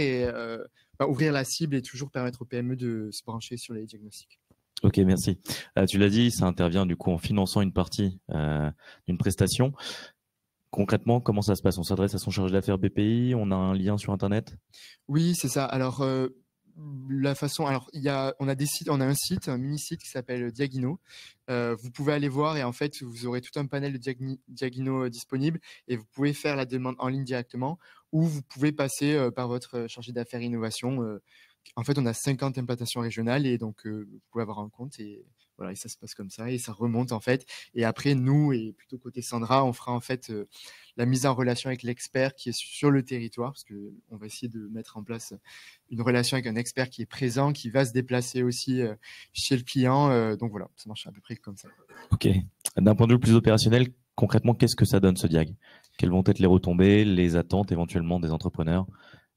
la cible et toujours permettre aux PME de se brancher sur les diagnostics. Ok, merci. Tu l'as dit, ça intervient du coup en finançant une partie d'une prestation. Concrètement, comment ça se passe? On s'adresse à son chargé d'affaires BPI, on a un lien sur Internet? Oui, c'est ça. Alors, la façon, alors on a des sites, on a un site, un mini-site qui s'appelle Diagino. Vous pouvez aller voir et en fait, vous aurez tout un panel de Diagino disponible et vous pouvez faire la demande en ligne directement ou vous pouvez passer par votre chargé d'affaires innovation. En fait, on a 50 implantations régionales et donc vous pouvez avoir un compte et voilà, et ça se passe comme ça et ça remonte en fait. Et après, nous et plutôt côté Sandra, on fera en fait la mise en relation avec l'expert qui est sur le territoire parce que on va essayer de mettre en place une relation avec un expert qui est présent, qui va se déplacer aussi chez le client. Donc voilà, ça marche à peu près comme ça. Ok. D'un point de vue plus opérationnel, concrètement, qu'est-ce que ça donne ce diag? Quelles vont être les retombées, les attentes éventuellement des entrepreneurs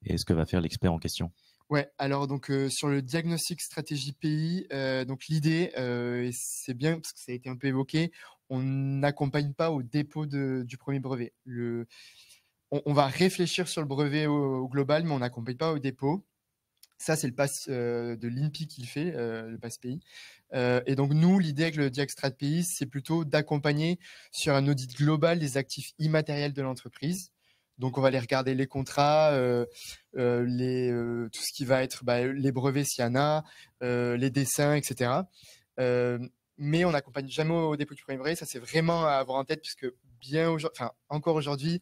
et ce que va faire l'expert en question? Ouais, alors donc sur le diagnostic stratégie pays, donc l'idée, et c'est bien parce que ça a été un peu évoqué, on n'accompagne pas au dépôt du premier brevet. On va réfléchir sur le brevet au global, mais on n'accompagne pas au dépôt. Ça, c'est le pass de l'INPI qui le fait, le pass pays. Et donc nous, l'idée avec le Diag Strat pays, c'est plutôt d'accompagner sur un audit global des actifs immatériels de l'entreprise. Donc, on va aller regarder les contrats, tout ce qui va être les brevets s'il y en a, les dessins, etc. Mais on n'accompagne jamais au dépôt du premier brevet. Ça, c'est vraiment à avoir en tête puisque encore aujourd'hui,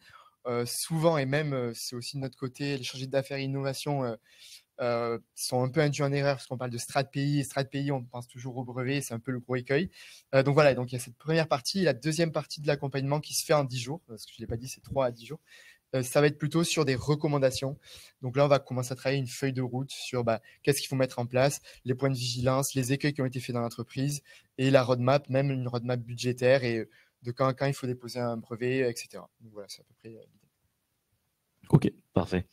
souvent, et même c'est aussi de notre côté, les chargés d'affaires et innovation sont un peu induits en erreur parce qu'on parle de strat pays et strat pays, on pense toujours au brevet, c'est un peu le gros écueil. Donc voilà, donc il y a cette première partie, la deuxième partie de l'accompagnement qui se fait en 10 jours, parce que je ne l'ai pas dit, c'est 3 à 10 jours. Ça va être plutôt sur des recommandations. Donc là, on va commencer à travailler une feuille de route sur qu'est-ce qu'il faut mettre en place, les points de vigilance, les écueils qui ont été faits dans l'entreprise et la roadmap, même une roadmap budgétaire et de quand il faut déposer un brevet, etc. Donc voilà, c'est à peu près l'idée. Ok, parfait.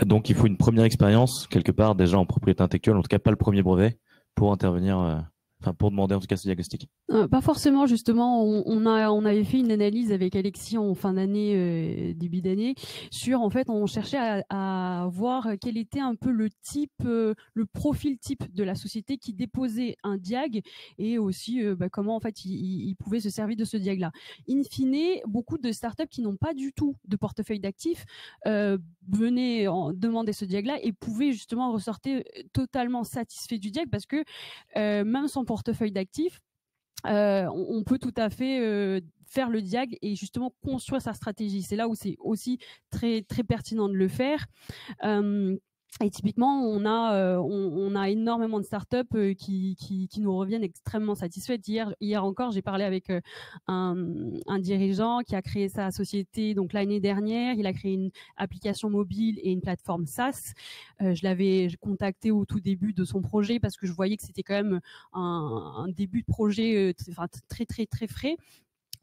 Donc, il faut une première expérience, quelque part, déjà en propriété intellectuelle, en tout cas pas le premier brevet, pour intervenir, pour demander en tout cas ce diagnostic. Pas forcément, justement. On avait fait une analyse avec Alexis en fin d'année, début d'année, sur, en fait, on cherchait à voir quel était un peu le type, le profil type de la société qui déposait un diag et aussi comment, en fait, il pouvait se servir de ce diag-là. In fine, beaucoup de startups qui n'ont pas du tout de portefeuille d'actifs venaient demander ce diag-là et pouvaient justement ressortir totalement satisfaits du diag parce que même sans portefeuille d'actifs, on peut tout à fait faire le diag et justement construire sa stratégie. C'est là où c'est aussi très, très pertinent de le faire. Et typiquement, on a énormément de startups qui nous reviennent extrêmement satisfaites. Hier encore, j'ai parlé avec un dirigeant qui a créé sa société donc l'année dernière. Il a créé une application mobile et une plateforme SaaS. Je l'avais contacté au tout début de son projet parce que je voyais que c'était quand même un début de projet très, très, très frais.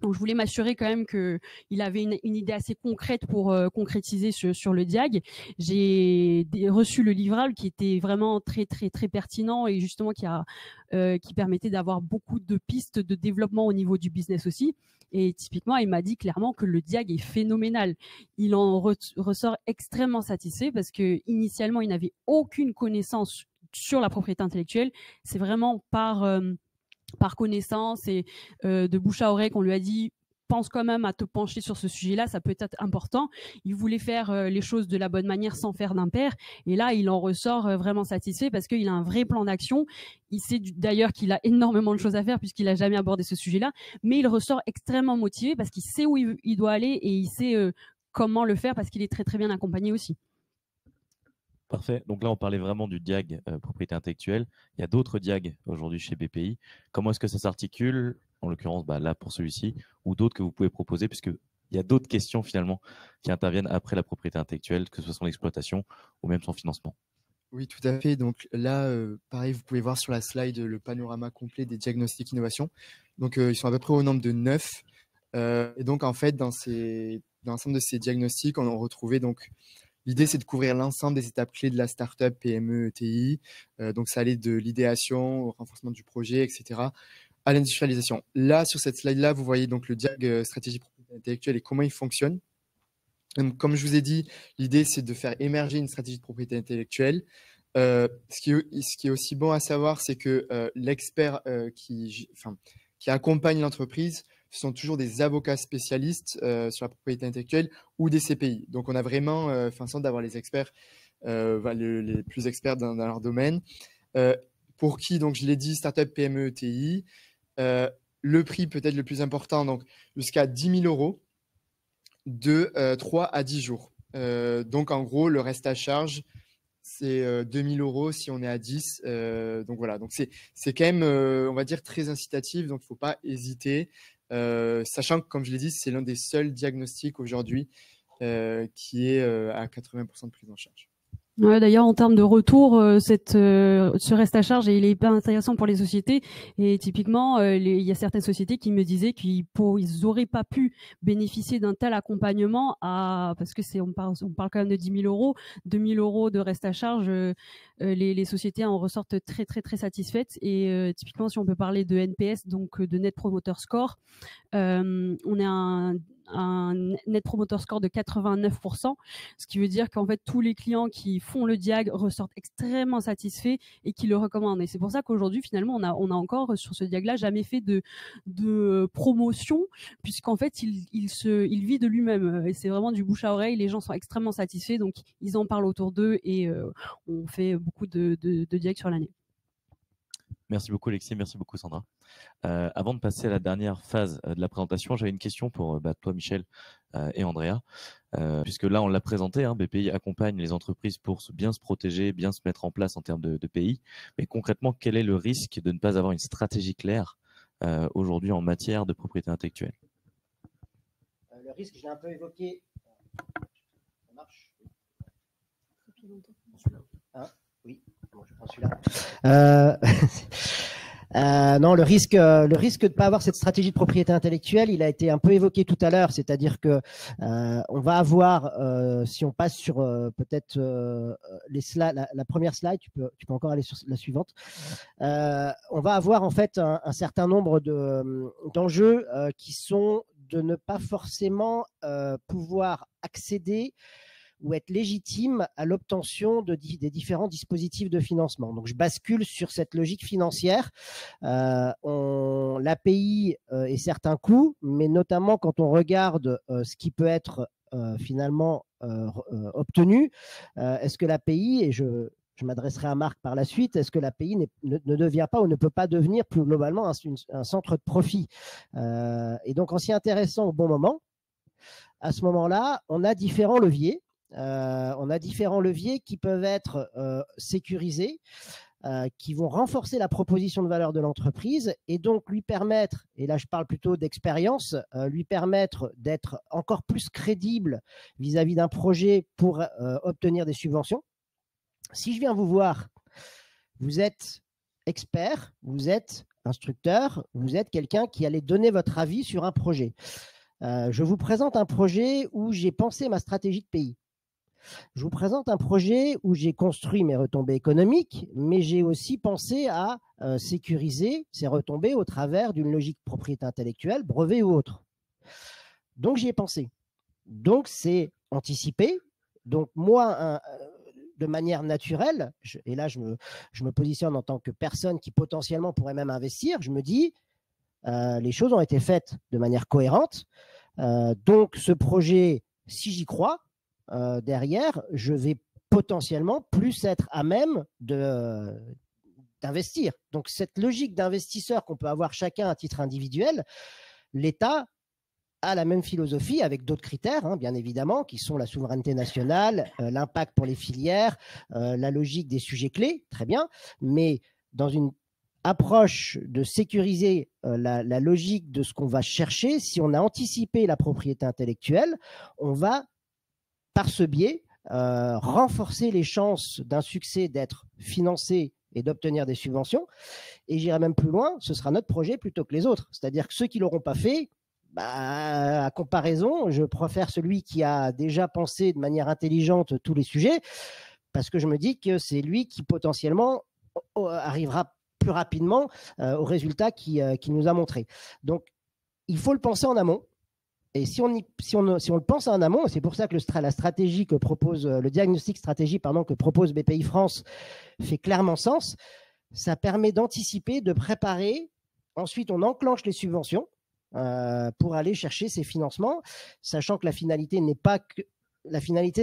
Donc, je voulais m'assurer quand même qu'il avait une idée assez concrète pour concrétiser sur le diag. J'ai reçu le livrable qui était vraiment très, très, très pertinent et justement qui permettait d'avoir beaucoup de pistes de développement au niveau du business aussi. Et typiquement, il m'a dit clairement que le diag est phénoménal. Il en ressort extrêmement satisfait parce que initialement, il n'avait aucune connaissance sur la propriété intellectuelle. C'est vraiment par connaissance et de bouche à oreille qu'on lui a dit pense quand même à te pencher sur ce sujet-là, ça peut être important. Il voulait faire les choses de la bonne manière sans faire d'impair et là il en ressort vraiment satisfait parce qu'il a un vrai plan d'action. Il sait d'ailleurs qu'il a énormément de choses à faire puisqu'il a jamais abordé ce sujet-là, mais il ressort extrêmement motivé parce qu'il sait où il doit aller et il sait comment le faire parce qu'il est très très bien accompagné aussi. Parfait. Donc là, on parlait vraiment du diag propriété intellectuelle. Il y a d'autres diag aujourd'hui chez BPI. Comment est-ce que ça s'articule, en l'occurrence là pour celui-ci, ou d'autres que vous pouvez proposer, puisqu'il y a d'autres questions finalement qui interviennent après la propriété intellectuelle, que ce soit son exploitation ou même son financement. Oui, tout à fait. Donc là, pareil, vous pouvez voir sur la slide le panorama complet des diagnostics innovation. Donc ils sont à peu près au nombre de 9. Et donc en fait, dans l'ensemble de ces diagnostics, on a retrouvé donc l'idée, c'est de couvrir l'ensemble des étapes clés de la startup, PME, ETI. Donc, ça allait de l'idéation au renforcement du projet, etc., à l'industrialisation. Là, sur cette slide-là, vous voyez donc le diag stratégie propriété intellectuelle et comment il fonctionne. Donc, comme je vous ai dit, l'idée, c'est de faire émerger une stratégie de propriété intellectuelle Ce qui est aussi bon à savoir, c'est que l'expert qui accompagne l'entreprise, ce sont toujours des avocats spécialistes sur la propriété intellectuelle ou des CPI. Donc, on a vraiment fait en sorte d'avoir les experts, les plus experts dans leur domaine. Pour qui, donc je l'ai dit, startup, PME, ETI, le prix peut-être le plus important, donc jusqu'à 10 000 euros de 3 à 10 jours. Donc, en gros, le reste à charge, c'est 2 000 euros si on est à 10. Donc, voilà. Donc, c'est quand même, on va dire, très incitatif. Donc, il ne faut pas hésiter. Sachant que, comme je l'ai dit, c'est l'un des seuls diagnostics aujourd'hui qui est à 80% de prise en charge. Ouais, d'ailleurs, en termes de retour, ce reste à charge, il est pas intéressant pour les sociétés. Et typiquement, il y a certaines sociétés qui me disaient qu'ils auraient pas pu bénéficier d'un tel accompagnement parce que on parle quand même de 10 000 euros, 2 000 euros de reste à charge. Les sociétés en ressortent très très très satisfaites. Et typiquement, si on peut parler de NPS, donc de Net Promoter Score, on est un Net Promoter Score de 89%, ce qui veut dire qu'en fait tous les clients qui font le diag ressortent extrêmement satisfaits et qui le recommandent. Et c'est pour ça qu'aujourd'hui finalement on a encore sur ce diag là jamais fait de promotion, puisqu'en fait il vit de lui-même et c'est vraiment du bouche à oreille. Les gens sont extrêmement satisfaits, donc ils en parlent autour d'eux et on fait beaucoup de diag sur l'année. Merci beaucoup Alexis, merci beaucoup Sandra. Avant de passer à la dernière phase de la présentation, j'avais une question pour toi Michel et Andrea, puisque là on l'a présenté, BPI accompagne les entreprises pour bien se protéger, bien se mettre en place en termes de pays, mais concrètement quel est le risque de ne pas avoir une stratégie claire aujourd'hui en matière de propriété intellectuelle? Le risque, je l'ai un peu évoqué. Ça marche? Oui, bon, je prends celui-là. Non, le risque de ne pas avoir cette stratégie de propriété intellectuelle, il a été un peu évoqué tout à l'heure, c'est-à-dire que on va avoir, si on passe sur peut-être les slides, la première slide, tu peux encore aller sur la suivante. On va avoir en fait un certain nombre d'enjeux qui sont de ne pas forcément pouvoir accéder ou être légitime à l'obtention des différents dispositifs de financement. Donc, je bascule sur cette logique financière. L'API est certes un coût, mais notamment quand on regarde ce qui peut être finalement obtenu, est-ce que l'API, et je m'adresserai à Marc par la suite, est-ce que l'API ne devient pas ou ne peut pas devenir plus globalement un centre de profit? Et donc, en s'y intéressant au bon moment, à ce moment-là, on a différents leviers. Qui peuvent être sécurisés, qui vont renforcer la proposition de valeur de l'entreprise et donc lui permettre, et là je parle plutôt d'expérience, lui permettre d'être encore plus crédible vis-à-vis d'un projet pour obtenir des subventions. Si je viens vous voir, vous êtes expert, vous êtes instructeur, vous êtes quelqu'un qui allait donner votre avis sur un projet. Je vous présente un projet où j'ai pensé ma stratégie de pays. Je vous présente un projet où j'ai construit mes retombées économiques, mais j'ai aussi pensé à sécuriser ces retombées au travers d'une logique propriété intellectuelle, brevet ou autre. Donc, j'y ai pensé. Donc, c'est anticipé. Donc, moi, de manière naturelle, et là, je me positionne en tant que personne qui potentiellement pourrait même investir, je me dis, les choses ont été faites de manière cohérente. Donc, ce projet, si j'y crois, derrière, je vais potentiellement plus être à même d'investir. Donc, cette logique d'investisseur qu'on peut avoir chacun à titre individuel, l'État a la même philosophie avec d'autres critères, bien évidemment, qui sont la souveraineté nationale, l'impact pour les filières, la logique des sujets clés, très bien, mais dans une approche de sécuriser la logique de ce qu'on va chercher, si on a anticipé la propriété intellectuelle, on va par ce biais, renforcer les chances d'un succès d'être financé et d'obtenir des subventions. Et j'irai même plus loin, ce sera notre projet plutôt que les autres. C'est-à-dire que ceux qui ne l'auront pas fait, à comparaison, je préfère celui qui a déjà pensé de manière intelligente tous les sujets, parce que je me dis que c'est lui qui potentiellement arrivera plus rapidement au résultat qu'il nous a montré. Donc, il faut le penser en amont. Et si on le pense en amont, c'est pour ça que la stratégie que propose, le diagnostic stratégie que propose BPI France fait clairement sens. Ça permet d'anticiper, de préparer. Ensuite, on enclenche les subventions pour aller chercher ces financements, sachant que la finalité n'est pas que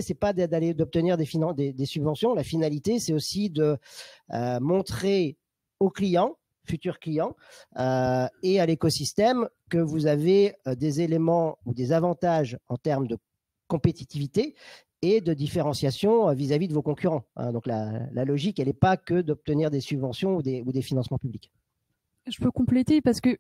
c'est pas d'obtenir des subventions. La finalité, c'est aussi de montrer aux clients, futurs clients, et à l'écosystème que vous avez des éléments ou des avantages en termes de compétitivité et de différenciation vis-à-vis de vos concurrents. Donc la logique, elle n'est pas que d'obtenir des subventions ou des financements publics. Je peux compléter parce que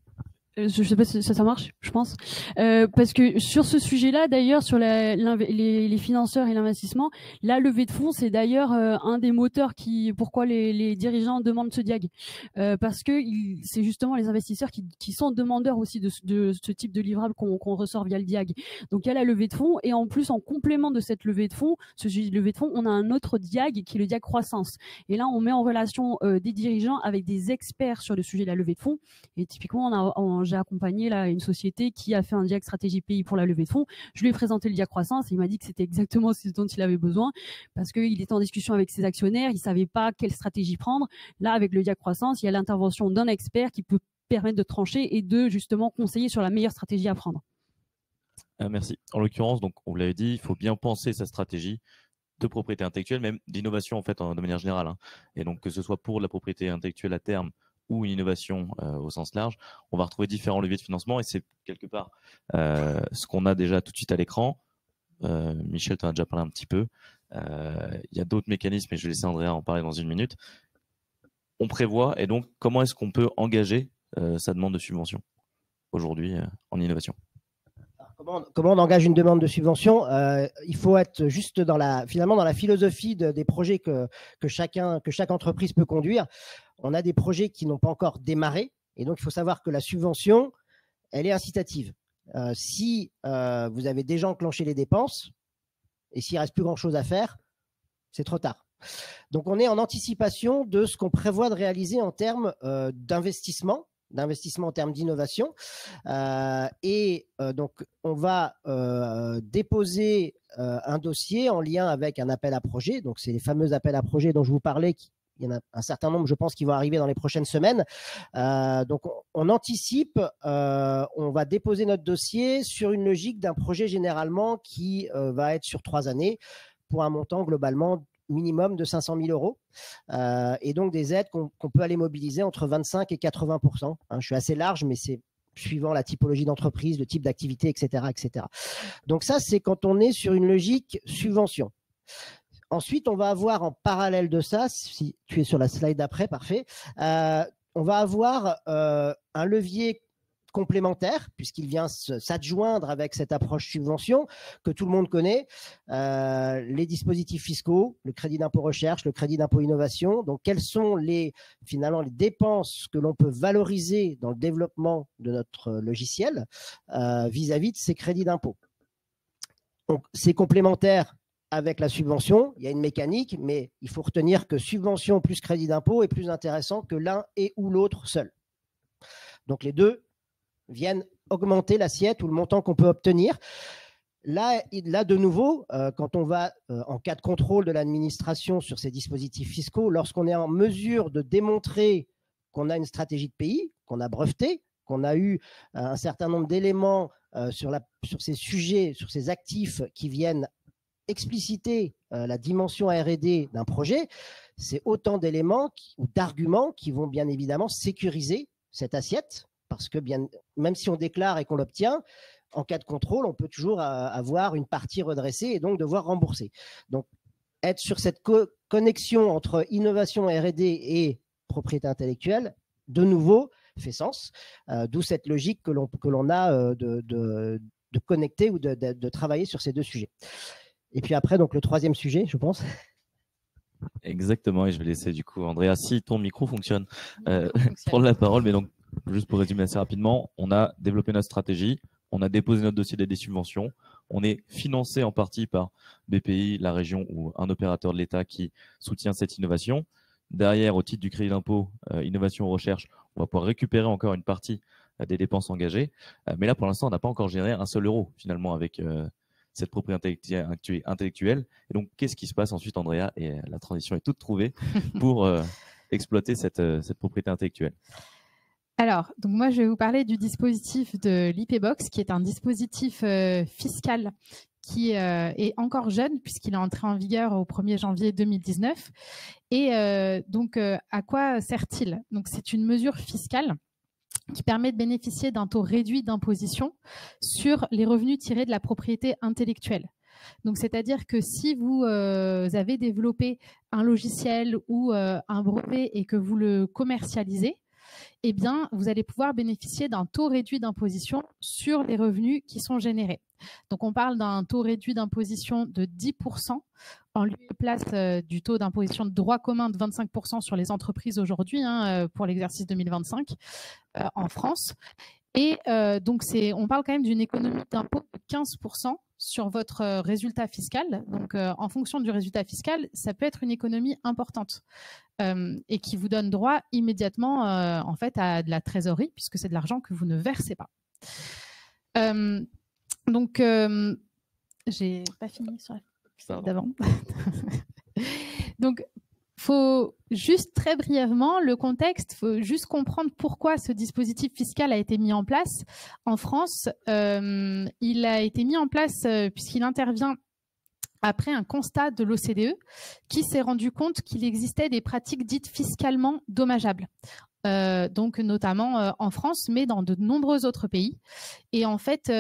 je ne sais pas si ça marche, je pense. Parce que sur ce sujet-là, d'ailleurs, sur les financeurs et l'investissement, la levée de fonds, c'est d'ailleurs un des moteurs pourquoi les dirigeants demandent ce diag. Parce que c'est justement les investisseurs qui sont demandeurs aussi de ce type de livrable qu'on ressort via le diag. Donc il y a la levée de fonds et en plus, en complément de cette levée de fonds, ce sujet de levée de fonds, on a un autre diag qui est le diag croissance. Et là, on met en relation des dirigeants avec des experts sur le sujet de la levée de fonds. Et typiquement, j'ai accompagné là une société qui a fait un diag stratégie pays pour la levée de fonds. Je lui ai présenté le diag croissance et il m'a dit que c'était exactement ce dont il avait besoin parce qu'il était en discussion avec ses actionnaires, il savait pas quelle stratégie prendre. Là, avec le diag croissance, il y a l'intervention d'un expert qui peut permettre de trancher et de justement conseiller sur la meilleure stratégie à prendre. Merci. En l'occurrence, donc on vous l'avait dit, il faut bien penser sa stratégie de propriété intellectuelle, même d'innovation en fait de manière générale. Et donc que ce soit pour la propriété intellectuelle à terme ou une innovation au sens large, on va retrouver différents leviers de financement et c'est quelque part ce qu'on a déjà tout de suite à l'écran. Michel, tu en as déjà parlé un petit peu. Il y a d'autres mécanismes et je vais laisser Andrea en parler dans une minute. On prévoit et donc comment est-ce qu'on peut engager sa demande de subvention aujourd'hui en innovation? Comment on engage une demande de subvention? Il faut être juste finalement dans la philosophie des projets que chaque entreprise peut conduire. On a des projets qui n'ont pas encore démarré et donc il faut savoir que la subvention, elle est incitative. Si vous avez déjà enclenché les dépenses et s'il ne reste plus grand-chose à faire, c'est trop tard. Donc on est en anticipation de ce qu'on prévoit de réaliser en termes d'investissement en termes d'innovation. Donc, on va déposer un dossier en lien avec un appel à projet. Donc, c'est les fameux appels à projet dont je vous parlais. Il y en a un certain nombre, je pense, qui vont arriver dans les prochaines semaines. Donc, on anticipe, on va déposer notre dossier sur une logique d'un projet généralement qui va être sur 3 années pour un montant globalement minimum de 500 000 euros et donc des aides qu'on peut aller mobiliser entre 25 et 80%. Je suis assez large, mais c'est suivant la typologie d'entreprise, le type d'activité, etc., etc. Donc ça, c'est quand on est sur une logique subvention. Ensuite, on va avoir en parallèle de ça, si tu es sur la slide d'après, parfait, on va avoir un levier complémentaire, puisqu'il vient s'adjoindre avec cette approche subvention que tout le monde connaît, les dispositifs fiscaux, le crédit d'impôt recherche, le crédit d'impôt innovation. Donc, quelles sont finalement les dépenses que l'on peut valoriser dans le développement de notre logiciel vis-à-vis de ces crédits d'impôt? Donc, c'est complémentaire avec la subvention, il y a une mécanique, mais il faut retenir que subvention plus crédit d'impôt est plus intéressant que l'un et ou l'autre seul. Donc, les deux viennent augmenter l'assiette ou le montant qu'on peut obtenir. Là, de nouveau, quand on va en cas de contrôle de l'administration sur ces dispositifs fiscaux, lorsqu'on est en mesure de démontrer qu'on a une stratégie de pays, qu'on a breveté, qu'on a eu un certain nombre d'éléments sur ces sujets, sur ces actifs qui viennent expliciter la dimension R&D d'un projet, c'est autant d'éléments ou d'arguments qui vont bien évidemment sécuriser cette assiette. Parce que même si on déclare et qu'on l'obtient, en cas de contrôle, on peut toujours avoir une partie redressée et donc devoir rembourser. Donc, être sur cette connexion entre innovation R&D et propriété intellectuelle, de nouveau, fait sens. D'où cette logique que l'on a de connecter ou de travailler sur ces deux sujets. Et puis après, donc le troisième sujet, je pense. Exactement, et je vais laisser du coup, Andrea, si ton micro fonctionne, prendre la parole. Mais donc, juste pour résumer assez rapidement, on a développé notre stratégie, on a déposé notre dossier d'aide des subventions, on est financé en partie par BPI, la région ou un opérateur de l'État qui soutient cette innovation. Derrière, au titre du crédit d'impôt, innovation recherche, on va pouvoir récupérer encore une partie des dépenses engagées. Mais là, pour l'instant, on n'a pas encore généré un seul euro finalement avec cette propriété intellectuelle. Et donc, qu'est-ce qui se passe ensuite, Andrea? Et la transition est toute trouvée pour exploiter cette propriété intellectuelle. Alors, donc moi, je vais vous parler du dispositif de l'IPbox, qui est un dispositif fiscal qui est encore jeune, puisqu'il est entré en vigueur au 1er janvier 2019. Et donc, à quoi sert-il? Donc, c'est une mesure fiscale qui permet de bénéficier d'un taux réduit d'imposition sur les revenus tirés de la propriété intellectuelle. Donc, c'est-à-dire que si vous avez développé un logiciel ou un brevet et que vous le commercialisez, eh bien, vous allez pouvoir bénéficier d'un taux réduit d'imposition sur les revenus qui sont générés. Donc, on parle d'un taux réduit d'imposition de 10% en lieu et place du taux d'imposition de droit commun de 25% sur les entreprises aujourd'hui pour l'exercice 2025 en France. Et donc, on parle quand même d'une économie d'impôt de 15% sur votre résultat fiscal. Donc, en fonction du résultat fiscal, ça peut être une économie importante et qui vous donne droit immédiatement en fait à de la trésorerie, puisque c'est de l'argent que vous ne versez pas. Donc, j'ai pas fini sur la d'avant. Donc, faut juste très brièvement le contexte, faut juste comprendre pourquoi ce dispositif fiscal a été mis en place en France. Il a été mis en place puisqu'il intervient après un constat de l'OCDE qui s'est rendu compte qu'il existait des pratiques dites fiscalement dommageables. Donc notamment en France, mais dans de nombreux autres pays. Et en fait,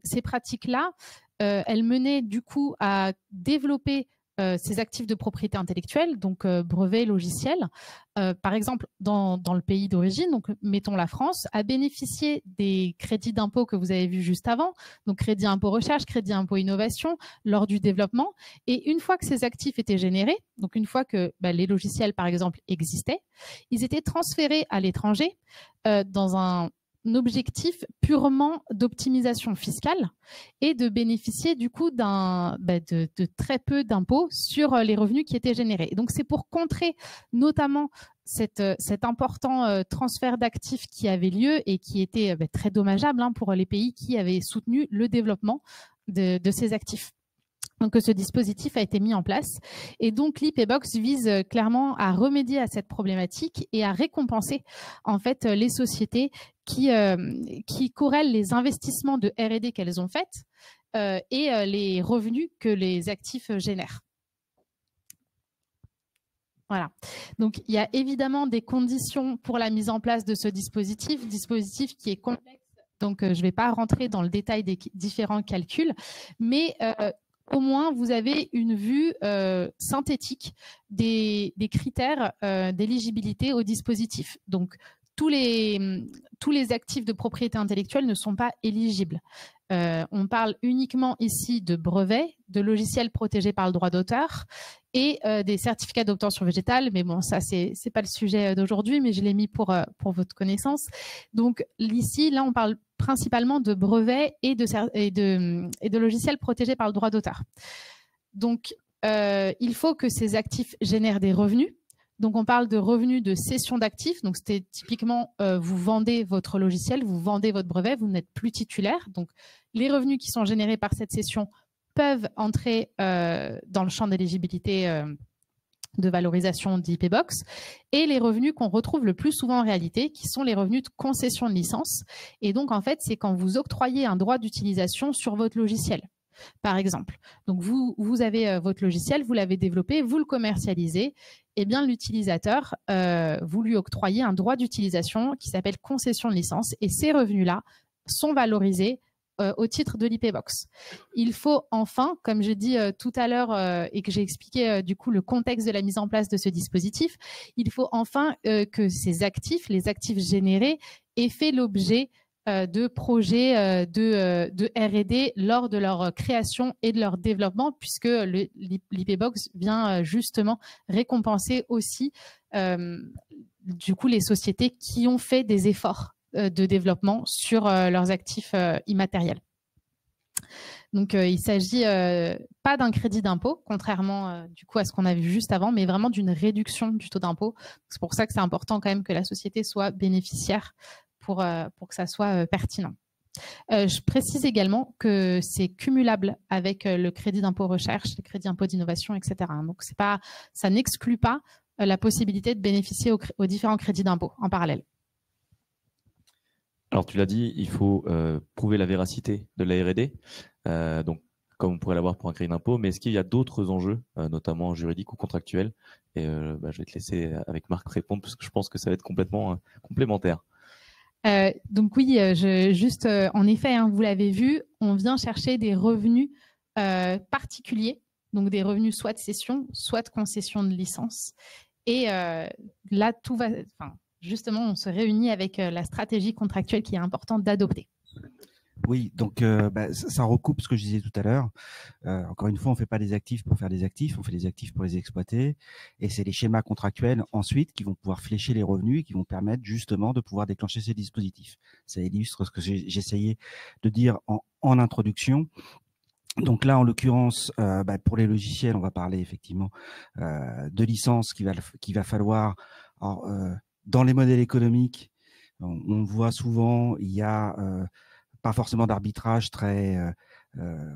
ces pratiques-là, elles menaient du coup à développer ces actifs de propriété intellectuelle, donc brevets, logiciels, par exemple dans le pays d'origine, donc mettons la France, a bénéficié des crédits d'impôt que vous avez vus juste avant, donc crédit impôt recherche, crédit impôt innovation, lors du développement. Et une fois que ces actifs étaient générés, donc une fois que les logiciels par exemple existaient, ils étaient transférés à l'étranger dans un objectif purement d'optimisation fiscale et de bénéficier du coup de très peu d'impôts sur les revenus qui étaient générés. Et donc c'est pour contrer notamment cet important transfert d'actifs qui avait lieu et qui était très dommageable pour les pays qui avaient soutenu le développement de ces actifs. Donc, ce dispositif a été mis en place. Et donc, l'IPbox vise clairement à remédier à cette problématique et à récompenser en fait les sociétés qui corrèlent les investissements de R&D qu'elles ont faits et les revenus que les actifs génèrent. Voilà. Donc, il y a évidemment des conditions pour la mise en place de ce dispositif qui est complexe. Donc, je ne vais pas rentrer dans le détail des différents calculs, mais au moins, vous avez une vue synthétique des critères d'éligibilité au dispositif. Donc, tous les actifs de propriété intellectuelle ne sont pas éligibles. On parle uniquement ici de brevets, de logiciels protégés par le droit d'auteur et des certificats d'obtention végétale. Mais bon, ça, c'est pas le sujet d'aujourd'hui, mais je l'ai mis pour votre connaissance. Donc, ici, là, on parle principalement de brevets et de logiciels protégés par le droit d'auteur. Donc, il faut que ces actifs génèrent des revenus. Donc, on parle de revenus de cession d'actifs. Donc, c'était typiquement, vous vendez votre logiciel, vous vendez votre brevet, vous n'êtes plus titulaire. Donc, les revenus qui sont générés par cette cession peuvent entrer dans le champ d'éligibilité de valorisation d'IPbox, et les revenus qu'on retrouve le plus souvent en réalité, qui sont les revenus de concession de licence. Et donc, en fait, c'est quand vous octroyez un droit d'utilisation sur votre logiciel, par exemple. Donc, vous avez votre logiciel, vous l'avez développé, vous le commercialisez, et bien l'utilisateur, vous lui octroyez un droit d'utilisation qui s'appelle concession de licence, et ces revenus-là sont valorisés au titre de l'IPbox. Il faut enfin, comme j'ai dit tout à l'heure et que j'ai expliqué du coup le contexte de la mise en place de ce dispositif, il faut enfin que ces actifs, les actifs générés, aient fait l'objet de projets de R&D lors de leur création et de leur développement, puisque l'IPbox vient justement récompenser aussi du coup les sociétés qui ont fait des efforts de développement sur leurs actifs immatériels. Donc, il ne s'agit pas d'un crédit d'impôt, contrairement du coup à ce qu'on a vu juste avant, mais vraiment d'une réduction du taux d'impôt. C'est pour ça que c'est important quand même que la société soit bénéficiaire pour que ça soit pertinent. Je précise également que c'est cumulable avec le crédit d'impôt recherche, le crédit d'impôt d'innovation, etc. Donc, ça n'exclut pas la possibilité de bénéficier aux différents crédits d'impôt en parallèle. Alors, tu l'as dit, il faut prouver la véracité de la R&D, donc comme on pourrait l'avoir pour un crédit d'impôt, mais est-ce qu'il y a d'autres enjeux, notamment juridiques ou contractuels? Et je vais te laisser avec Marc répondre, parce que je pense que ça va être complètement complémentaire. Donc oui, en effet, hein, vous l'avez vu, on vient chercher des revenus particuliers, donc des revenus soit de cession, soit de concession de licence. Et là, justement, on se réunit avec la stratégie contractuelle qui est importante d'adopter. Oui, donc ça recoupe ce que je disais tout à l'heure. Encore une fois, on ne fait pas des actifs pour faire des actifs, on fait des actifs pour les exploiter. Et c'est les schémas contractuels ensuite qui vont pouvoir flécher les revenus et qui vont permettre justement de pouvoir déclencher ces dispositifs. Ça illustre ce que j'essayais de dire en introduction. Donc là, en l'occurrence, pour les logiciels, on va parler effectivement de licences qu'il va falloir. Alors, dans les modèles économiques, on voit souvent, il y a pas forcément d'arbitrage très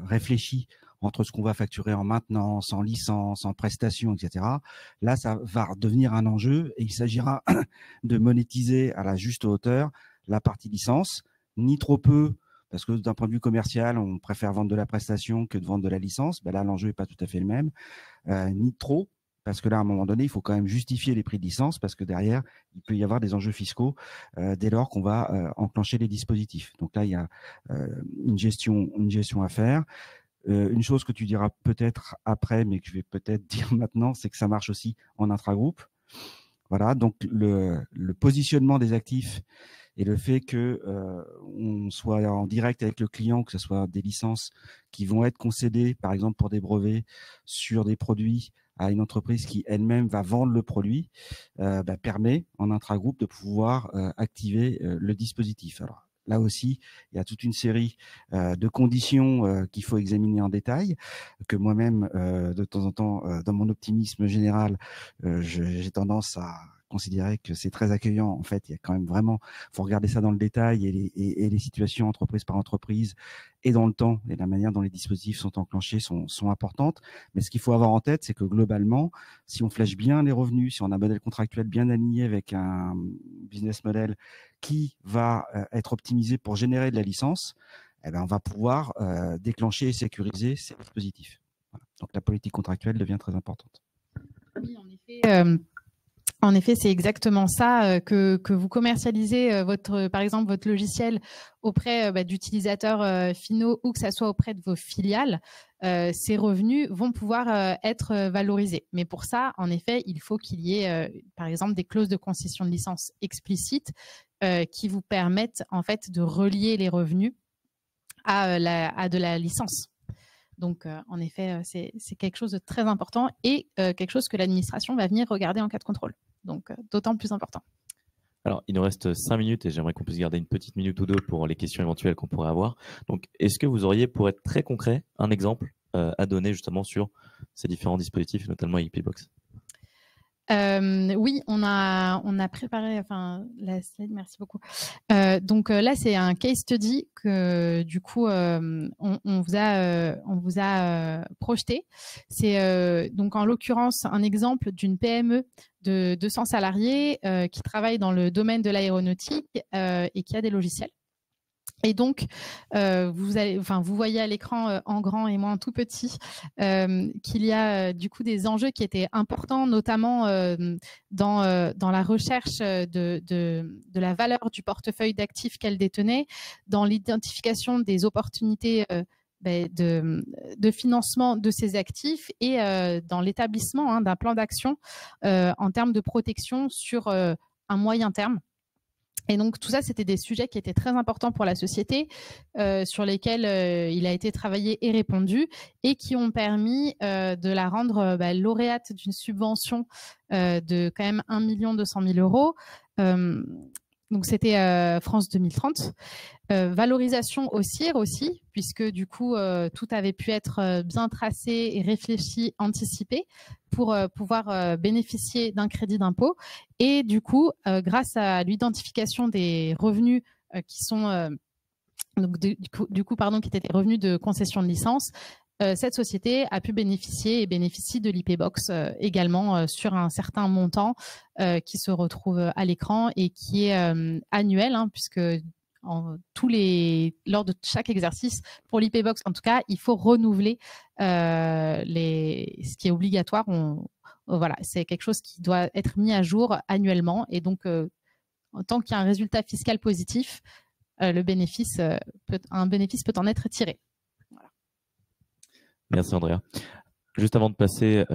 réfléchi entre ce qu'on va facturer en maintenance, en licence, en prestation, etc. Là, ça va devenir un enjeu et il s'agira de monétiser à la juste hauteur la partie licence, ni trop peu, parce que d'un point de vue commercial, on préfère vendre de la prestation que de vendre de la licence. Là, l'enjeu n'est pas tout à fait le même, ni trop, parce que là, à un moment donné, il faut quand même justifier les prix de licence, parce que derrière, il peut y avoir des enjeux fiscaux dès lors qu'on va enclencher les dispositifs. Donc là, il y a une gestion à faire. Une chose que tu diras peut-être après, mais que je vais peut-être dire maintenant, c'est que ça marche aussi en intragroupe. Voilà, donc le positionnement des actifs et le fait que on soit en direct avec le client, que ce soit des licences qui vont être concédées, par exemple pour des brevets sur des produits à une entreprise qui elle-même va vendre le produit, permet en intragroupe de pouvoir activer le dispositif. Alors là aussi, il y a toute une série de conditions qu'il faut examiner en détail, que moi-même, de temps en temps, dans mon optimisme général, j'ai tendance à considérer que c'est très accueillant. En fait, il y a quand même vraiment, faut regarder ça dans le détail et les situations entreprise par entreprise et dans le temps et la manière dont les dispositifs sont enclenchés sont importantes. Mais ce qu'il faut avoir en tête, c'est que globalement, si on flèche bien les revenus, si on a un modèle contractuel bien aligné avec un business model qui va être optimisé pour générer de la licence, on va pouvoir déclencher et sécuriser ces dispositifs. Voilà. Donc la politique contractuelle devient très importante. Oui, en effet. En effet, c'est exactement ça, que vous commercialisez par exemple votre logiciel auprès d'utilisateurs finaux ou que ça soit auprès de vos filiales, ces revenus vont pouvoir être valorisés. Mais pour ça, en effet, il faut qu'il y ait par exemple des clauses de concession de licence explicites qui vous permettent en fait de relier les revenus à de la licence. Donc, en effet, c'est quelque chose de très important et quelque chose que l'administration va venir regarder en cas de contrôle. Donc, d'autant plus important. Alors, il nous reste 5 minutes et j'aimerais qu'on puisse garder une petite minute ou deux pour les questions éventuelles qu'on pourrait avoir. Donc, est-ce que vous auriez, pour être très concret, un exemple à donner justement sur ces différents dispositifs, notamment IPBox? Oui, on a préparé la slide, merci beaucoup. Donc là, c'est un case study que du coup, on vous a projeté. C'est donc en l'occurrence un exemple d'une PME de 200 salariés qui travaille dans le domaine de l'aéronautique et qui a des logiciels. Et donc, vous voyez à l'écran en grand et moi en tout petit qu'il y a du coup des enjeux qui étaient importants, notamment dans la recherche de la valeur du portefeuille d'actifs qu'elle détenait, dans l'identification des opportunités de financement de ces actifs et dans l'établissement d'un plan d'action en termes de protection sur un moyen terme. Et donc, tout ça, c'était des sujets qui étaient très importants pour la société, sur lesquels il a été travaillé et répondu, et qui ont permis de la rendre lauréate d'une subvention de quand même 1 200 000 €. Donc, c'était France 2030. Valorisation au CIR aussi, puisque du coup, tout avait pu être bien tracé et réfléchi, anticipé pour pouvoir bénéficier d'un crédit d'impôt. Et du coup, grâce à l'identification des revenus qui sont donc qui étaient des revenus de concession de licence, cette société a pu bénéficier et bénéficie de l'IP-Box également sur un certain montant qui se retrouve à l'écran et qui est annuel, hein, puisque lors de chaque exercice, pour l'IP-Box en tout cas, il faut renouveler ce qui est obligatoire. Voilà, c'est quelque chose qui doit être mis à jour annuellement. Et donc, en tant qu'il y a un résultat fiscal positif, un bénéfice peut en être tiré. Voilà. Merci Andrea. Juste avant de passer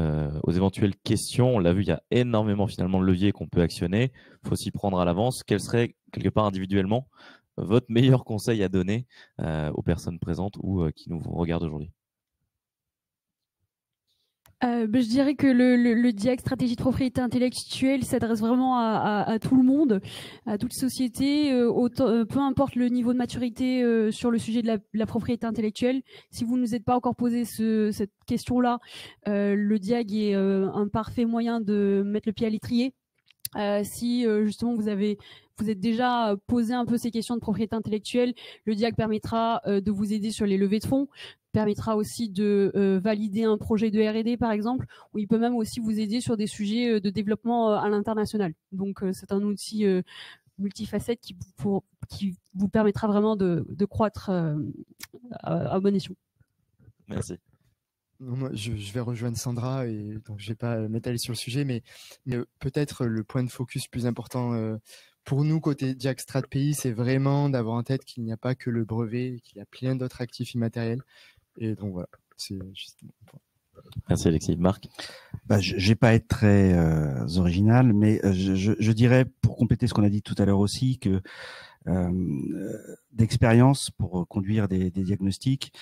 aux éventuelles questions, on l'a vu, il y a énormément finalement de leviers qu'on peut actionner. Il faut s'y prendre à l'avance. Quel serait, quelque part individuellement, votre meilleur conseil à donner aux personnes présentes ou qui nous regardent aujourd'hui? Je dirais que le DIAC stratégie de propriété intellectuelle s'adresse vraiment à tout le monde, à toute société, peu importe le niveau de maturité sur le sujet de la propriété intellectuelle. Si vous ne vous êtes pas encore posé cette question-là, le DIAG est un parfait moyen de mettre le pied à l'étrier. Si justement vous êtes déjà posé un peu ces questions de propriété intellectuelle, le DIAC permettra de vous aider sur les levées de fonds, permettra aussi de valider un projet de R&D par exemple, ou il peut même aussi vous aider sur des sujets de développement à l'international. Donc c'est un outil multifacette qui vous permettra vraiment de croître à bon escient. Merci. Moi, je vais rejoindre Sandra et donc je vais pas m'étaler sur le sujet, mais peut-être le point de focus plus important pour nous côté DIAC Strat Pays, c'est vraiment d'avoir en tête qu'il n'y a pas que le brevet, qu'il y a plein d'autres actifs immatériels. Et donc voilà, c'est juste mon point. Merci Alexis. Marc? Je ne vais pas être très original, mais je dirais, pour compléter ce qu'on a dit tout à l'heure aussi, que d'expérience pour conduire des diagnostics,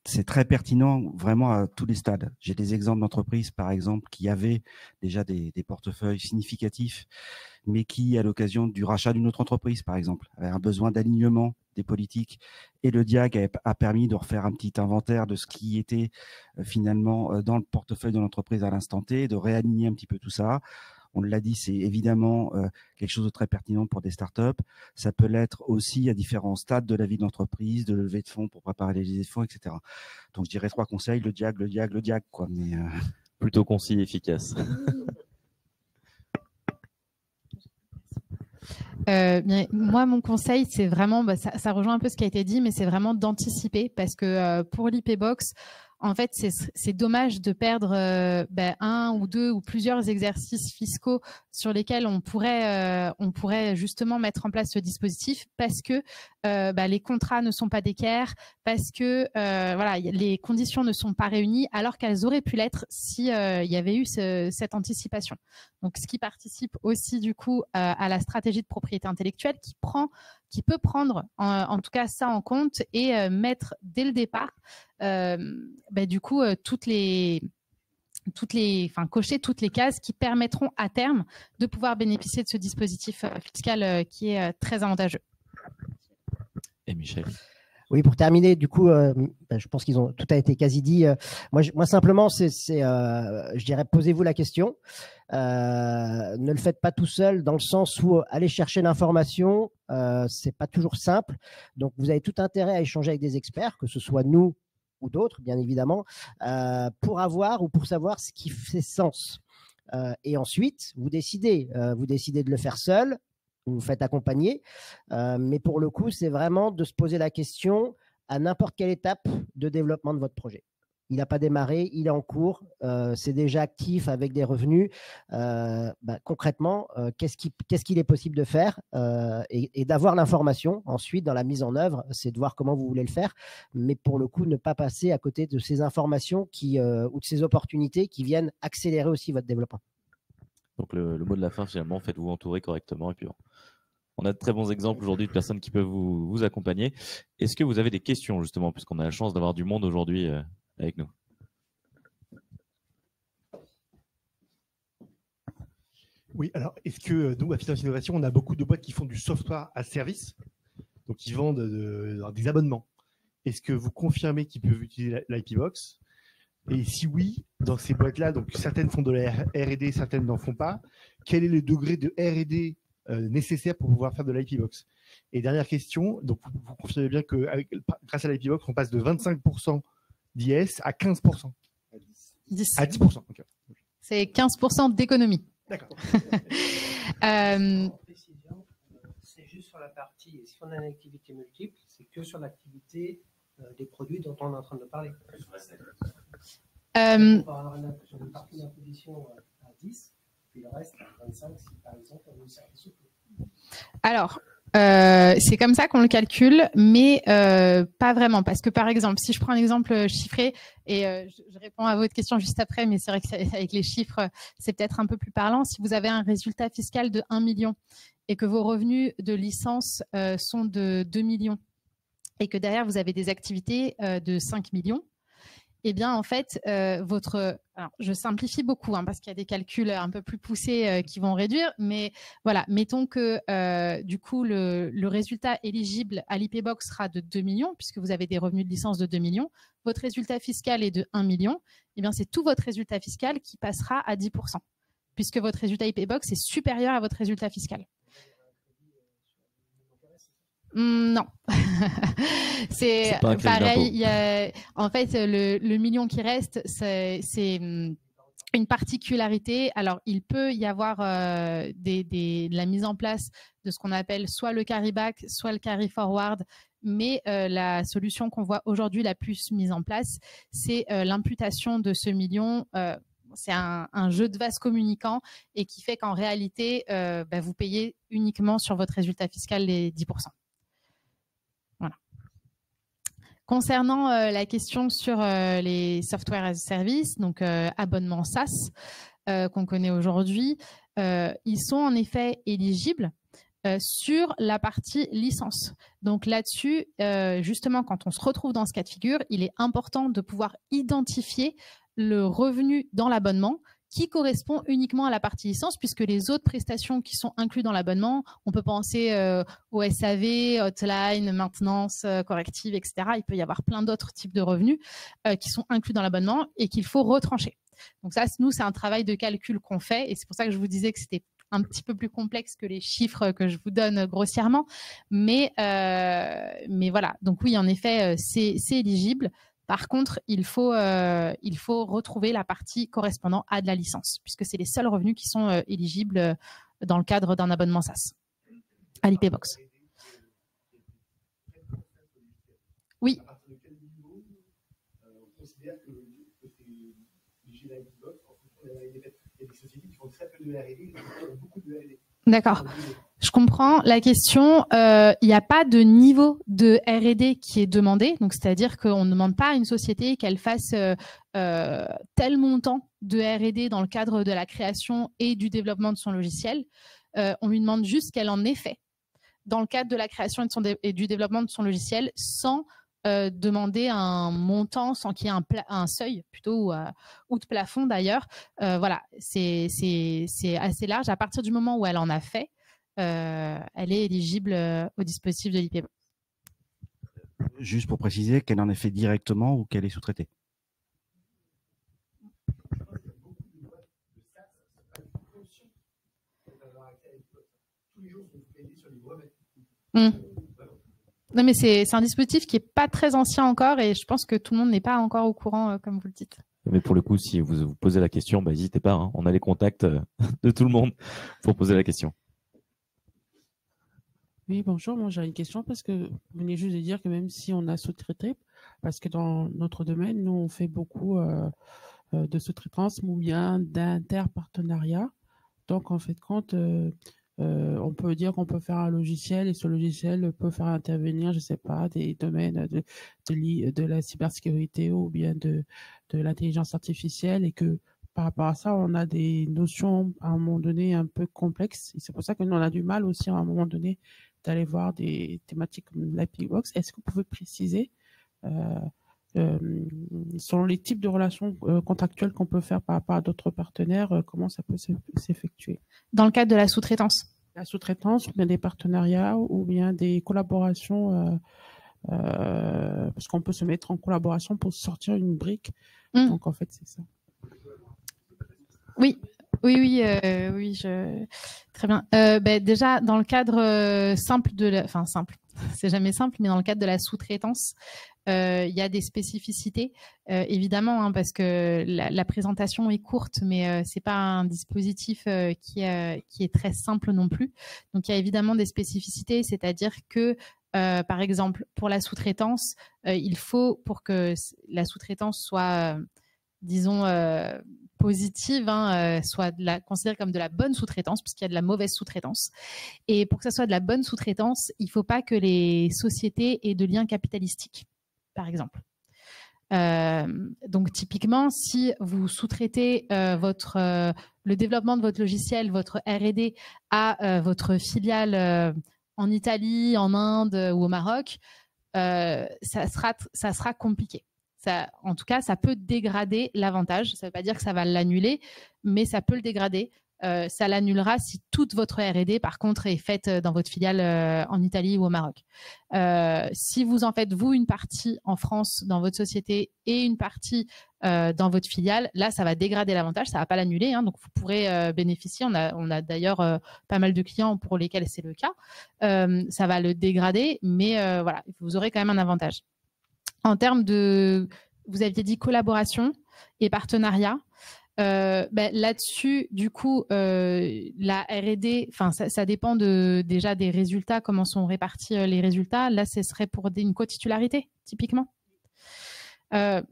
c'est très pertinent vraiment à tous les stades. J'ai des exemples d'entreprises, par exemple, qui avaient déjà des portefeuilles significatifs, mais qui, à l'occasion du rachat d'une autre entreprise, par exemple, avaient un besoin d'alignement des politiques. Et le DIAG a permis de refaire un petit inventaire de ce qui était finalement dans le portefeuille de l'entreprise à l'instant T, de réaligner un petit peu tout ça. On l'a dit, c'est évidemment quelque chose de très pertinent pour des startups. Ça peut l'être aussi à différents stades de la vie de l'entreprise, de levée de fonds pour préparer les levées de fonds, etc. Donc, je dirais 3 conseils, le DIAG, quoi. Mais plutôt concis et efficace. Mais moi, mon conseil, c'est vraiment, ça rejoint un peu ce qui a été dit, mais c'est vraiment d'anticiper parce que pour l'IP-Box, en fait, c'est dommage de perdre un ou deux ou plusieurs exercices fiscaux sur lesquels on pourrait justement mettre en place ce dispositif parce que les contrats ne sont pas d'équerre, parce que voilà, les conditions ne sont pas réunies alors qu'elles auraient pu l'être si il y avait eu cette anticipation. Donc, ce qui participe aussi du coup à la stratégie de propriété intellectuelle qui peut prendre en tout cas ça en compte et mettre dès le départ du coup cocher toutes les cases qui permettront à terme de pouvoir bénéficier de ce dispositif fiscal qui est très avantageux. Et Michel? Oui, pour terminer, du coup, je pense tout a été quasi dit. Moi simplement, je dirais, posez-vous la question. Ne le faites pas tout seul, dans le sens où aller chercher l'information, c'est pas toujours simple. Donc, vous avez tout intérêt à échanger avec des experts, que ce soit nous ou d'autres, bien évidemment, pour savoir ce qui fait sens. Et ensuite, vous décidez de le faire seul, vous vous faites accompagner. Mais pour le coup, c'est vraiment de se poser la question à n'importe quelle étape de développement de votre projet. Il n'a pas démarré, il est en cours, c'est déjà actif avec des revenus. Concrètement, qu'est-ce qu'il est possible de faire et d'avoir l'information. Ensuite, dans la mise en œuvre, c'est de voir comment vous voulez le faire. Mais pour le coup, ne pas passer à côté de ces informations ou de ces opportunités qui viennent accélérer aussi votre développement. Donc, le mot de la fin, finalement, faites-vous entourer correctement. Et puis, on a de très bons exemples aujourd'hui de personnes qui peuvent vous accompagner. Est-ce que vous avez des questions, justement, puisqu'on a la chance d'avoir du monde aujourd'hui avec nous? Oui, alors est-ce que nous, à Finance Innovation, on a beaucoup de boîtes qui font du software as service, donc qui vendent des abonnements. Est-ce que vous confirmez qu'ils peuvent utiliser l'IP Box? Et si oui, dans ces boîtes-là, donc certaines font de la R&D, certaines n'en font pas, quel est le degré de R&D nécessaire pour pouvoir faire de l'IP Box? Et dernière question, donc vous confirmez bien que grâce à l'IP Box, on passe de 25% d'IS à 15%. 10. À 10%. Okay. C'est 15% d'économie. D'accord. C'est juste sur la partie, si on a une activité multiple, c'est que sur l'activité des produits dont on est en train de parler. On peut avoir une partie d'imposition à 10, puis le reste à 25 si par exemple on veut servir sous peu. Alors, c'est comme ça qu'on le calcule, mais pas vraiment. Parce que par exemple, si je prends un exemple chiffré, et je réponds à votre question juste après, mais c'est vrai qu'avec les chiffres, c'est peut-être un peu plus parlant. Si vous avez un résultat fiscal de 1 million et que vos revenus de licence sont de 2 millions et que derrière, vous avez des activités de 5 millions, eh bien, en fait, alors, je simplifie beaucoup parce qu'il y a des calculs un peu plus poussés qui vont réduire, mais voilà, mettons que du coup, le résultat éligible à l'IP Box sera de 2 millions, puisque vous avez des revenus de licence de 2 millions. Votre résultat fiscal est de 1 million. Eh bien, c'est tout votre résultat fiscal qui passera à 10%, puisque votre résultat IP Box est supérieur à votre résultat fiscal. Non, c'est pareil. En fait, le million qui reste, c'est une particularité. Alors, il peut y avoir de la mise en place de ce qu'on appelle soit le carry-back, soit le carry-forward. Mais la solution qu'on voit aujourd'hui la plus mise en place, c'est l'imputation de ce million. C'est un jeu de vase communicant et qui fait qu'en réalité, vous payez uniquement sur votre résultat fiscal les 10%. Voilà. Concernant la question sur les software as a service, donc abonnement SaaS qu'on connaît aujourd'hui, ils sont en effet éligibles sur la partie licence. Donc là-dessus, justement, quand on se retrouve dans ce cas de figure, il est important de pouvoir identifier le revenu dans l'abonnement qui correspond uniquement à la partie licence, puisque les autres prestations qui sont incluses dans l'abonnement, on peut penser au SAV, hotline, maintenance corrective, etc. Il peut y avoir plein d'autres types de revenus qui sont inclus dans l'abonnement et qu'il faut retrancher. Donc ça, nous, c'est un travail de calcul qu'on fait et c'est pour ça que je vous disais que c'était un petit peu plus complexe que les chiffres que je vous donne grossièrement. Mais voilà, donc oui, en effet, c'est éligible. Par contre, il faut retrouver la partie correspondant à de la licence, puisque c'est les seuls revenus qui sont éligibles dans le cadre d'un abonnement SaaS à l'IP Box. Oui. D'accord. Je comprends la question. Il n'y a pas de niveau de R&D qui est demandé. Donc, c'est-à-dire qu'on ne demande pas à une société qu'elle fasse tel montant de R&D dans le cadre de la création et du développement de son logiciel. On lui demande juste qu'elle en ait fait dans le cadre de la création et du développement de son logiciel sans demander un montant, sans qu'il y ait un seuil plutôt ou de plafond d'ailleurs. Voilà, c'est assez large. À partir du moment où elle en a fait, elle est éligible au dispositif de l'IP. Juste pour préciser qu'elle en est fait directement ou qu'elle est sous-traitée. Non, mais c'est un dispositif qui n'est pas très ancien encore et je pense que tout le monde n'est pas encore au courant, comme vous le dites. Mais pour le coup, si vous vous posez la question, n'hésitez pas. Hein, on a les contacts de tout le monde pour poser la question. Oui, bonjour. Moi, j'ai une question parce que vous venez juste de dire que même si on a sous-traité, parce que dans notre domaine, nous, on fait beaucoup de sous-traitance ou bien d'interpartenariat. Donc, en fait, quand on peut dire qu'on peut faire un logiciel et ce logiciel peut faire intervenir, je ne sais pas, des domaines de la cybersécurité ou bien de l'intelligence artificielle et que par rapport à ça, on a des notions à un moment donné un peu complexes. Et c'est pour ça que nous, on a du mal aussi à un moment donné d'aller voir des thématiques comme l'IP Box. Est-ce que vous pouvez préciser selon les types de relations contractuelles qu'on peut faire par rapport à d'autres partenaires, comment ça peut s'effectuer. Dans le cadre de la sous-traitance? La sous-traitance, ou bien des partenariats, ou bien des collaborations, parce qu'on peut se mettre en collaboration pour sortir une brique. Donc, en fait, c'est ça. Oui. Oui, très bien. Déjà, dans le cadre simple simple, c'est jamais simple, mais dans le cadre de la sous-traitance, il y a des spécificités, évidemment, parce que la présentation est courte, mais c'est pas un dispositif qui est très simple non plus. Donc, il y a évidemment des spécificités, c'est-à-dire que par exemple, pour la sous-traitance, il faut, pour que la sous-traitance soit, disons, positive, soit considérée comme de la bonne sous-traitance, puisqu'il y a de la mauvaise sous-traitance. Et pour que ça soit de la bonne sous-traitance, il ne faut pas que les sociétés aient de liens capitalistiques, par exemple. Donc, typiquement, si vous sous-traitez le développement de votre logiciel, votre R&D à votre filiale en Italie, en Inde ou au Maroc, ça sera compliqué. En tout cas, ça peut dégrader l'avantage. Ça ne veut pas dire que ça va l'annuler, mais ça peut le dégrader. Ça l'annulera si toute votre R&D, par contre, est faite dans votre filiale en Italie ou au Maroc. Si vous en faites, vous, une partie en France dans votre société et une partie dans votre filiale, là, ça va dégrader l'avantage. Ça ne va pas l'annuler. Donc, vous pourrez bénéficier. On a d'ailleurs pas mal de clients pour lesquels c'est le cas. Ça va le dégrader, mais voilà, vous aurez quand même un avantage. En termes de, vous aviez dit collaboration et partenariat. Là-dessus, du coup, la R&D, ça dépend déjà des résultats, comment sont répartis les résultats. Là, ce serait pour une cotitularité, typiquement. C'est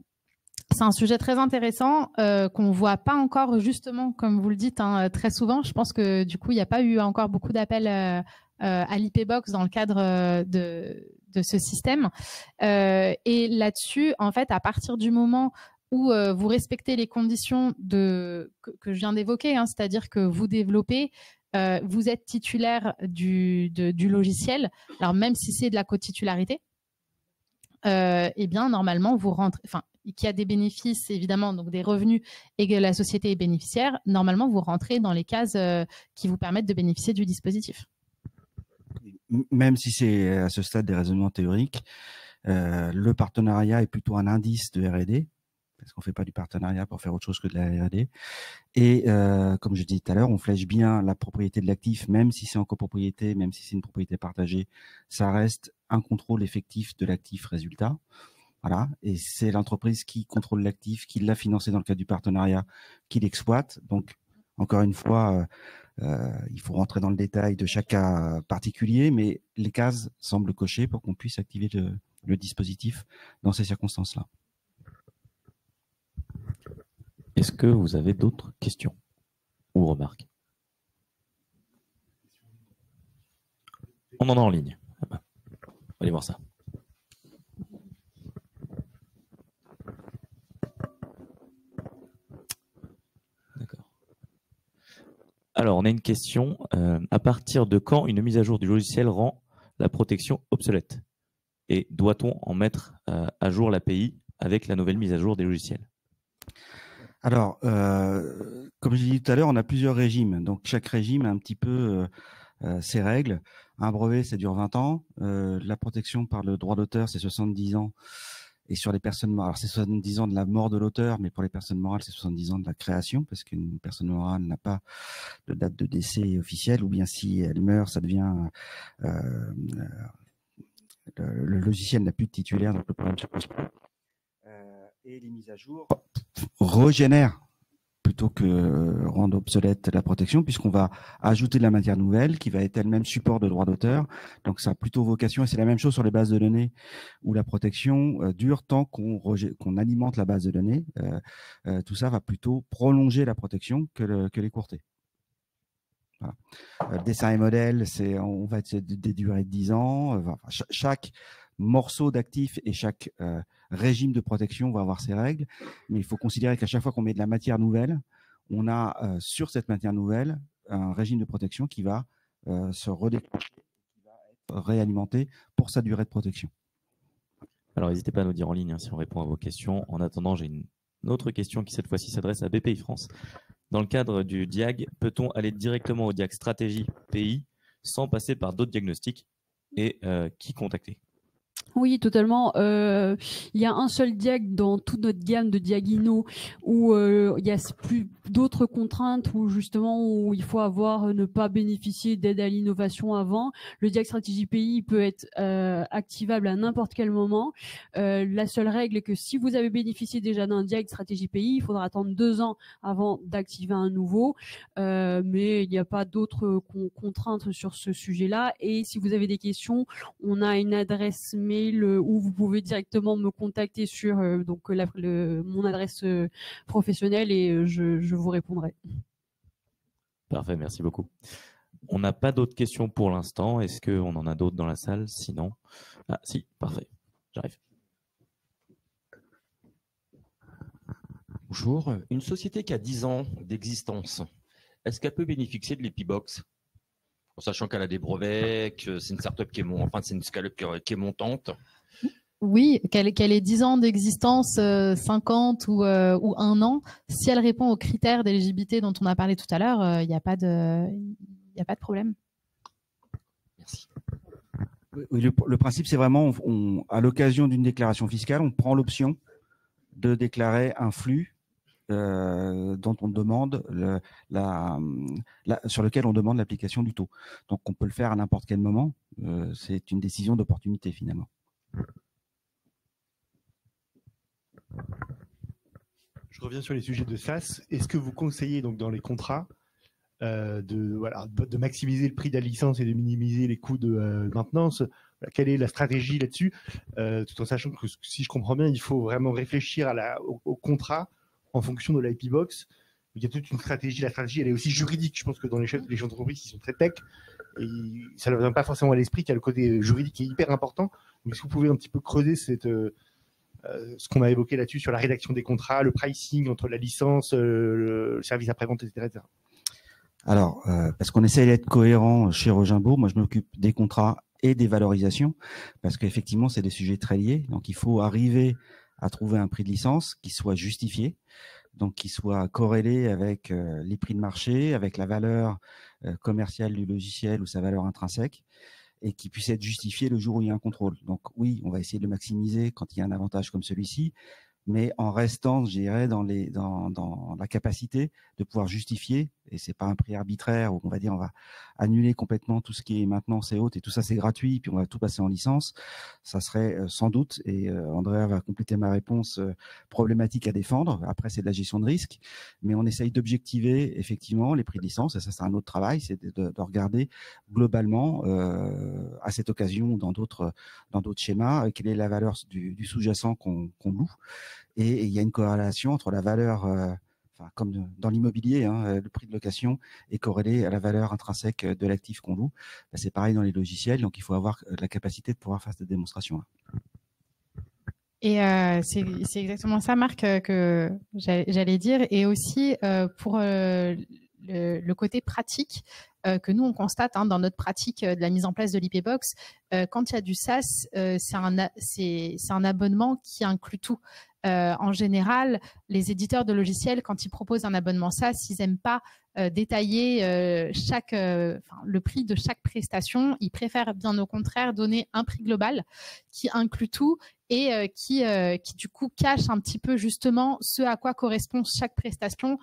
un sujet très intéressant qu'on ne voit pas encore, justement, comme vous le dites, très souvent. Je pense que, du coup, il n'y a pas eu encore beaucoup d'appels à l'IPbox dans le cadre de ce système. Et là-dessus, en fait, à partir du moment où vous respectez les conditions que je viens d'évoquer, c'est-à-dire que vous développez, vous êtes titulaire du logiciel, alors même si c'est de la cotitularité, eh bien, normalement, vous rentrez, qu'il y a des bénéfices, évidemment, donc des revenus et que la société est bénéficiaire, normalement, vous rentrez dans les cases qui vous permettent de bénéficier du dispositif. Même si c'est à ce stade des raisonnements théoriques, le partenariat est plutôt un indice de R&D, parce qu'on ne fait pas du partenariat pour faire autre chose que de la R&D. Et comme je disais tout à l'heure, on flèche bien la propriété de l'actif, même si c'est en copropriété, même si c'est une propriété partagée, ça reste un contrôle effectif de l'actif résultat. Voilà, et c'est l'entreprise qui contrôle l'actif, qui l'a financé dans le cadre du partenariat, qui l'exploite. Donc, encore une fois, il faut rentrer dans le détail de chaque cas particulier, mais les cases semblent cochées pour qu'on puisse activer le dispositif dans ces circonstances-là. Est-ce que vous avez d'autres questions ou remarques? On en a en ligne. Allez voir ça. D'accord. Alors, on a une question. À partir de quand une mise à jour du logiciel rend la protection obsolète? Et doit-on en mettre à jour l'API avec la nouvelle mise à jour des logiciels? Alors, comme je l'ai dit tout à l'heure, on a plusieurs régimes. Donc, chaque régime a un petit peu ses règles. Un brevet, ça dure 20 ans. La protection par le droit d'auteur, c'est 70 ans. Et sur les personnes morales, alors c'est 70 ans de la mort de l'auteur, mais pour les personnes morales, c'est 70 ans de la création, parce qu'une personne morale n'a pas de date de décès officielle, ou bien si elle meurt, ça devient... le logiciel n'a plus de titulaire, donc le problème se pose plus. Et les mises à jour régénèrent plutôt que rendre obsolète la protection, puisqu'on va ajouter de la matière nouvelle qui va être elle-même support de droit d'auteur. Donc ça a plutôt vocation, et c'est la même chose sur les bases de données, où la protection dure tant qu'on alimente la base de données. Tout ça va plutôt prolonger la protection que l'écourter. Voilà. Dessin et modèle, on va être des durées de 10 ans. Chaque morceau d'actif et chaque régime de protection va avoir ses règles, mais il faut considérer qu'à chaque fois qu'on met de la matière nouvelle, on a sur cette matière nouvelle un régime de protection qui va se redéclencher, qui va être réalimenté pour sa durée de protection. Alors, n'hésitez pas à nous dire en ligne si on répond à vos questions. En attendant, j'ai une autre question qui, cette fois-ci, s'adresse à BPI France. Dans le cadre du DIAG, peut-on aller directement au DIAG stratégie pays sans passer par d'autres diagnostics et qui contacter? Oui, totalement. Il y a un seul diag dans toute notre gamme de diagino où il y a plus d'autres contraintes où justement où il faut ne pas bénéficier d'aide à l'innovation avant. Le diag stratégie pays peut être activable à n'importe quel moment. La seule règle est que si vous avez bénéficié déjà d'un diag stratégie pays, il faudra attendre 2 ans avant d'activer un nouveau. Mais il n'y a pas d'autres contraintes sur ce sujet-là. Et si vous avez des questions, on a une adresse mail où vous pouvez directement me contacter sur mon adresse professionnelle et je vous répondrai. Parfait, merci beaucoup. On n'a pas d'autres questions pour l'instant. Est-ce qu'on en a d'autres dans la salle? Sinon, ah si, parfait, j'arrive. Bonjour, une société qui a 10 ans d'existence, est-ce qu'elle peut bénéficier de l'EpiBox? En sachant qu'elle a des brevets, que c'est une startup c'est une scale-up qui est montante. Oui, qu'elle ait 10 ans d'existence, 50 ou 1 an, si elle répond aux critères d'éligibilité dont on a parlé tout à l'heure, il n'y a pas de problème. Merci. Oui, le principe, c'est vraiment, à l'occasion d'une déclaration fiscale, on prend l'option de déclarer un flux dont on demande sur lequel on demande l'application du taux. Donc, on peut le faire à n'importe quel moment. C'est une décision d'opportunité, finalement. Je reviens sur les sujets de SaaS. Est-ce que vous conseillez donc dans les contrats de maximiser le prix de la licence et de minimiser les coûts de maintenance? Quelle est la stratégie là-dessus? Tout en sachant que, si je comprends bien, il faut vraiment réfléchir au contrat en fonction de l'IP Box. Il y a toute une stratégie. La stratégie, elle est aussi juridique. Je pense que dans les chefs d'entreprise qui sont très tech, et ça ne vient pas forcément à l'esprit qu'il y a le côté juridique qui est hyper important. Donc, est-ce que vous pouvez un petit peu creuser ce qu'on a évoqué là-dessus sur la rédaction des contrats, le pricing entre la licence, le service après-vente, etc. Alors, parce qu'on essaie d'être cohérent chez Rogimbo, moi je m'occupe des contrats et des valorisations, parce qu'effectivement, c'est des sujets très liés. Donc, il faut arriver à trouver un prix de licence qui soit justifié, donc qui soit corrélé avec les prix de marché, avec la valeur commerciale du logiciel ou sa valeur intrinsèque, et qui puisse être justifié le jour où il y a un contrôle. Donc oui, on va essayer de le maximiser quand il y a un avantage comme celui-ci, mais en restant, je dirais, dans la capacité de pouvoir justifier, et c'est pas un prix arbitraire où on va dire on va annuler complètement tout ce qui est maintenance et autres, et tout ça c'est gratuit, puis on va tout passer en licence. Ça serait sans doute, et Andrea va compléter ma réponse, problématique à défendre. Après, c'est de la gestion de risque, mais on essaye d'objectiver effectivement les prix de licence, et ça c'est un autre travail, c'est de regarder globalement à cette occasion ou dans d'autres schémas, quelle est la valeur du sous-jacent qu'on loue. Et il y a une corrélation entre la valeur, comme dans l'immobilier, le prix de location est corrélé à la valeur intrinsèque de l'actif qu'on loue. C'est pareil dans les logiciels, donc il faut avoir la capacité de pouvoir faire cette démonstration. Et c'est exactement ça, Marc, que j'allais dire. Et aussi pour le côté pratique que nous on constate dans notre pratique de la mise en place de l'IP Box, quand il y a du SaaS, c'est un abonnement qui inclut tout. En général, les éditeurs de logiciels, quand ils proposent un abonnement SaaS, ils n'aiment pas détailler le prix de chaque prestation. Ils préfèrent bien au contraire donner un prix global qui inclut tout et qui du coup cache un petit peu justement ce à quoi correspond chaque prestation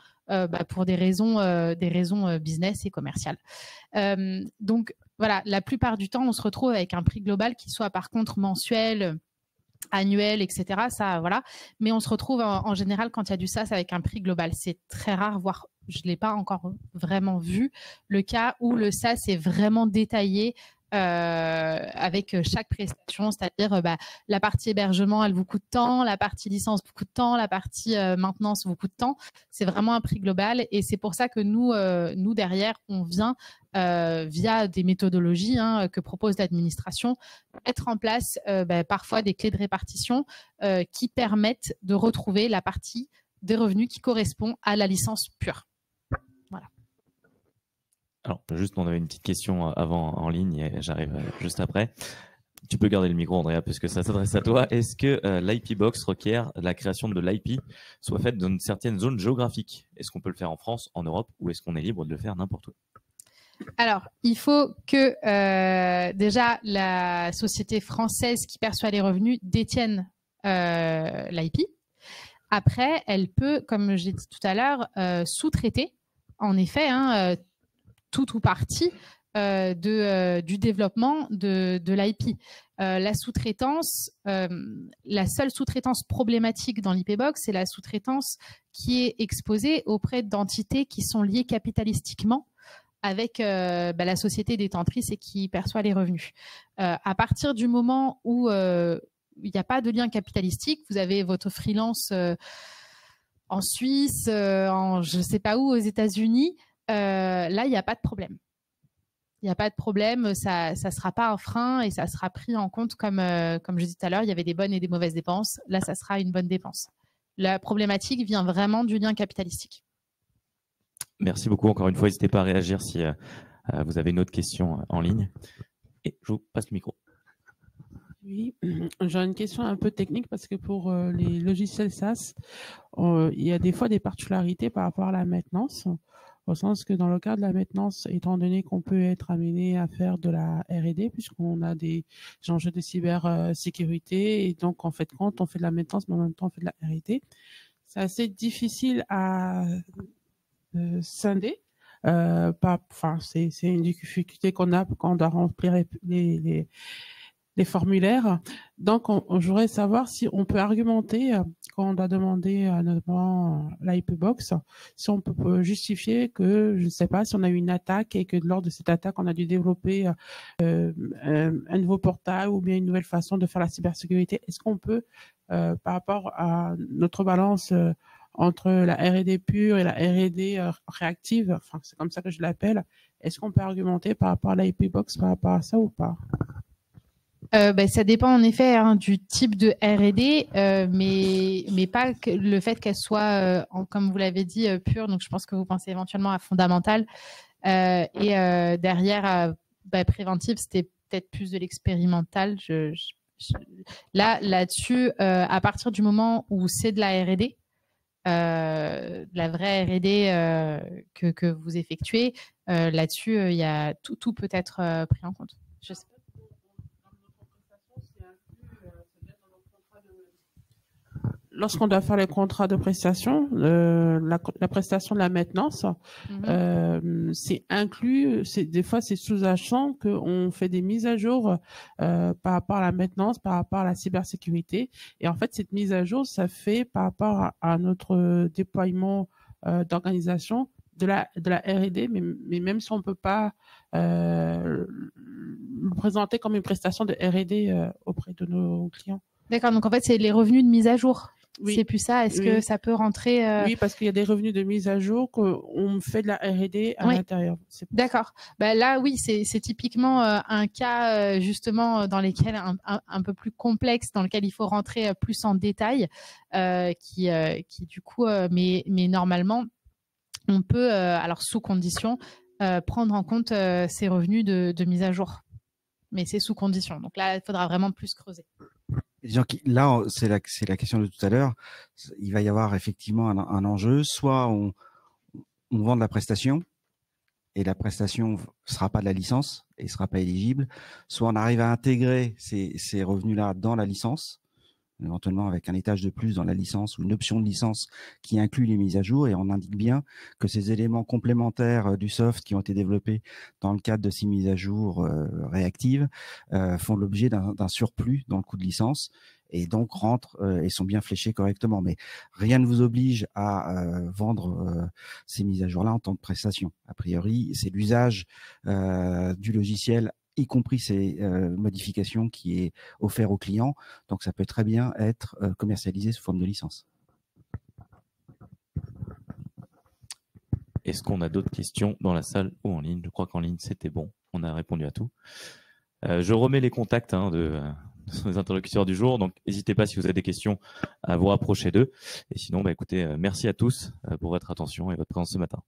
pour des raisons business et commerciales. Donc voilà, la plupart du temps, on se retrouve avec un prix global qui soit par contre mensuel, annuel, etc. Ça, voilà. Mais on se retrouve en général quand il y a du SaaS avec un prix global. C'est très rare, voire je ne l'ai pas encore vraiment vu, le cas où le SaaS est vraiment détaillé avec chaque prestation, c'est-à-dire la partie hébergement, elle vous coûte tant, la partie licence vous coûte tant, la partie maintenance vous coûte tant. C'est vraiment un prix global et c'est pour ça que nous derrière, on vient via des méthodologies que propose l'administration, mettre en place parfois des clés de répartition qui permettent de retrouver la partie des revenus qui correspond à la licence pure. Voilà. Alors, juste, on avait une petite question avant en ligne et j'arrive juste après. Tu peux garder le micro, Andrea, puisque ça s'adresse à toi. Est-ce que l'IP Box requiert la création de l'IP soit faite dans une certaine zone géographique? Est-ce qu'on peut le faire en France, en Europe, ou est-ce qu'on est libre de le faire n'importe où? Alors, il faut que déjà la société française qui perçoit les revenus détienne l'IP. Après, elle peut, comme j'ai dit tout à l'heure, sous-traiter, en effet, tout ou partie du développement de l'IP. La sous-traitance, la seule sous-traitance problématique dans l'IP-Box, c'est la sous-traitance qui est exposée auprès d'entités qui sont liées capitalistiquement avec la société détentrice et qui perçoit les revenus. À partir du moment où il n'y a pas de lien capitalistique, vous avez votre freelance en Suisse, je ne sais pas où, aux États-Unis, là, il n'y a pas de problème. Il n'y a pas de problème, ça ne sera pas un frein et ça sera pris en compte comme je disais tout à l'heure, il y avait des bonnes et des mauvaises dépenses. Là, ça sera une bonne dépense. La problématique vient vraiment du lien capitalistique. Merci beaucoup. Encore une fois, n'hésitez pas à réagir si vous avez une autre question en ligne. Et je vous passe le micro. Oui, j'ai une question un peu technique parce que pour les logiciels SaaS, il y a des fois des particularités par rapport à la maintenance, au sens que dans le cas de la maintenance, étant donné qu'on peut être amené à faire de la R&D puisqu'on a des enjeux de cybersécurité et donc en fait compte, on fait de la maintenance mais en même temps on fait de la R&D. C'est assez difficile à scinder. C'est une difficulté qu'on a quand on doit remplir les formulaires. Donc, je voudrais savoir si on peut argumenter, quand on doit demander notamment l'IP Box, si on peut justifier que, je ne sais pas, si on a eu une attaque et que lors de cette attaque, on a dû développer un nouveau portail ou bien une nouvelle façon de faire la cybersécurité. Est-ce qu'on peut, par rapport à notre balance entre la R&D pure et la R&D réactive, enfin, c'est comme ça que je l'appelle, est-ce qu'on peut argumenter par rapport à l'IP Box par rapport à ça ou pas? Ça dépend en effet du type de R&D, mais pas que le fait qu'elle soit, comme vous l'avez dit, pure. Donc, je pense que vous pensez éventuellement à fondamental. Derrière, préventive, c'était peut-être plus de l'expérimental. Là-dessus, à partir du moment où c'est de la R&D, la vraie R&D que vous effectuez, là-dessus, il y a tout peut être pris en compte. Je sais pas. Lorsqu'on doit faire les contrats de prestation, la prestation de la maintenance, c'est inclus. Des fois, c'est sous-jacent qu'on fait des mises à jour par rapport à la maintenance, par rapport à la cybersécurité. Et en fait, cette mise à jour, ça fait par rapport à notre déploiement d'organisation de la R&D, mais même si on ne peut pas le présenter comme une prestation de R&D auprès de nos clients. D'accord, donc en fait, c'est les revenus de mise à jour. Oui. C'est plus ça. Est-ce que ça peut rentrer Oui, parce qu'il y a des revenus de mise à jour qu'on fait de la R&D à l'intérieur. D'accord. Là, oui, c'est typiquement un cas justement dans lesquels un peu plus complexe, dans lequel il faut rentrer plus en détail, qui du coup, mais normalement, on peut, alors sous condition, prendre en compte ces revenus de mise à jour. Mais c'est sous condition. Donc là, il faudra vraiment plus creuser. Là, c'est la question de tout à l'heure. Il va y avoir effectivement un enjeu. Soit on vend de la prestation et la prestation ne sera pas de la licence et ne sera pas éligible. Soit on arrive à intégrer ces revenus-là dans la licence, éventuellement avec un étage de plus dans la licence ou une option de licence qui inclut les mises à jour, et on indique bien que ces éléments complémentaires du soft qui ont été développés dans le cadre de ces mises à jour réactives font l'objet d'un surplus dans le coût de licence et donc rentrent et sont bien fléchés correctement. Mais rien ne vous oblige à vendre ces mises à jour-là en tant que prestation. A priori, c'est l'usage du logiciel, y compris ces modifications, qui est offert au client. Donc, ça peut très bien être commercialisé sous forme de licence. Est-ce qu'on a d'autres questions dans la salle ou en ligne? Je crois qu'en ligne, c'était bon. On a répondu à tout. Je remets les contacts de nos interlocuteurs du jour. Donc, n'hésitez pas, si vous avez des questions, à vous rapprocher d'eux. Et sinon, écoutez, merci à tous pour votre attention et votre présence ce matin.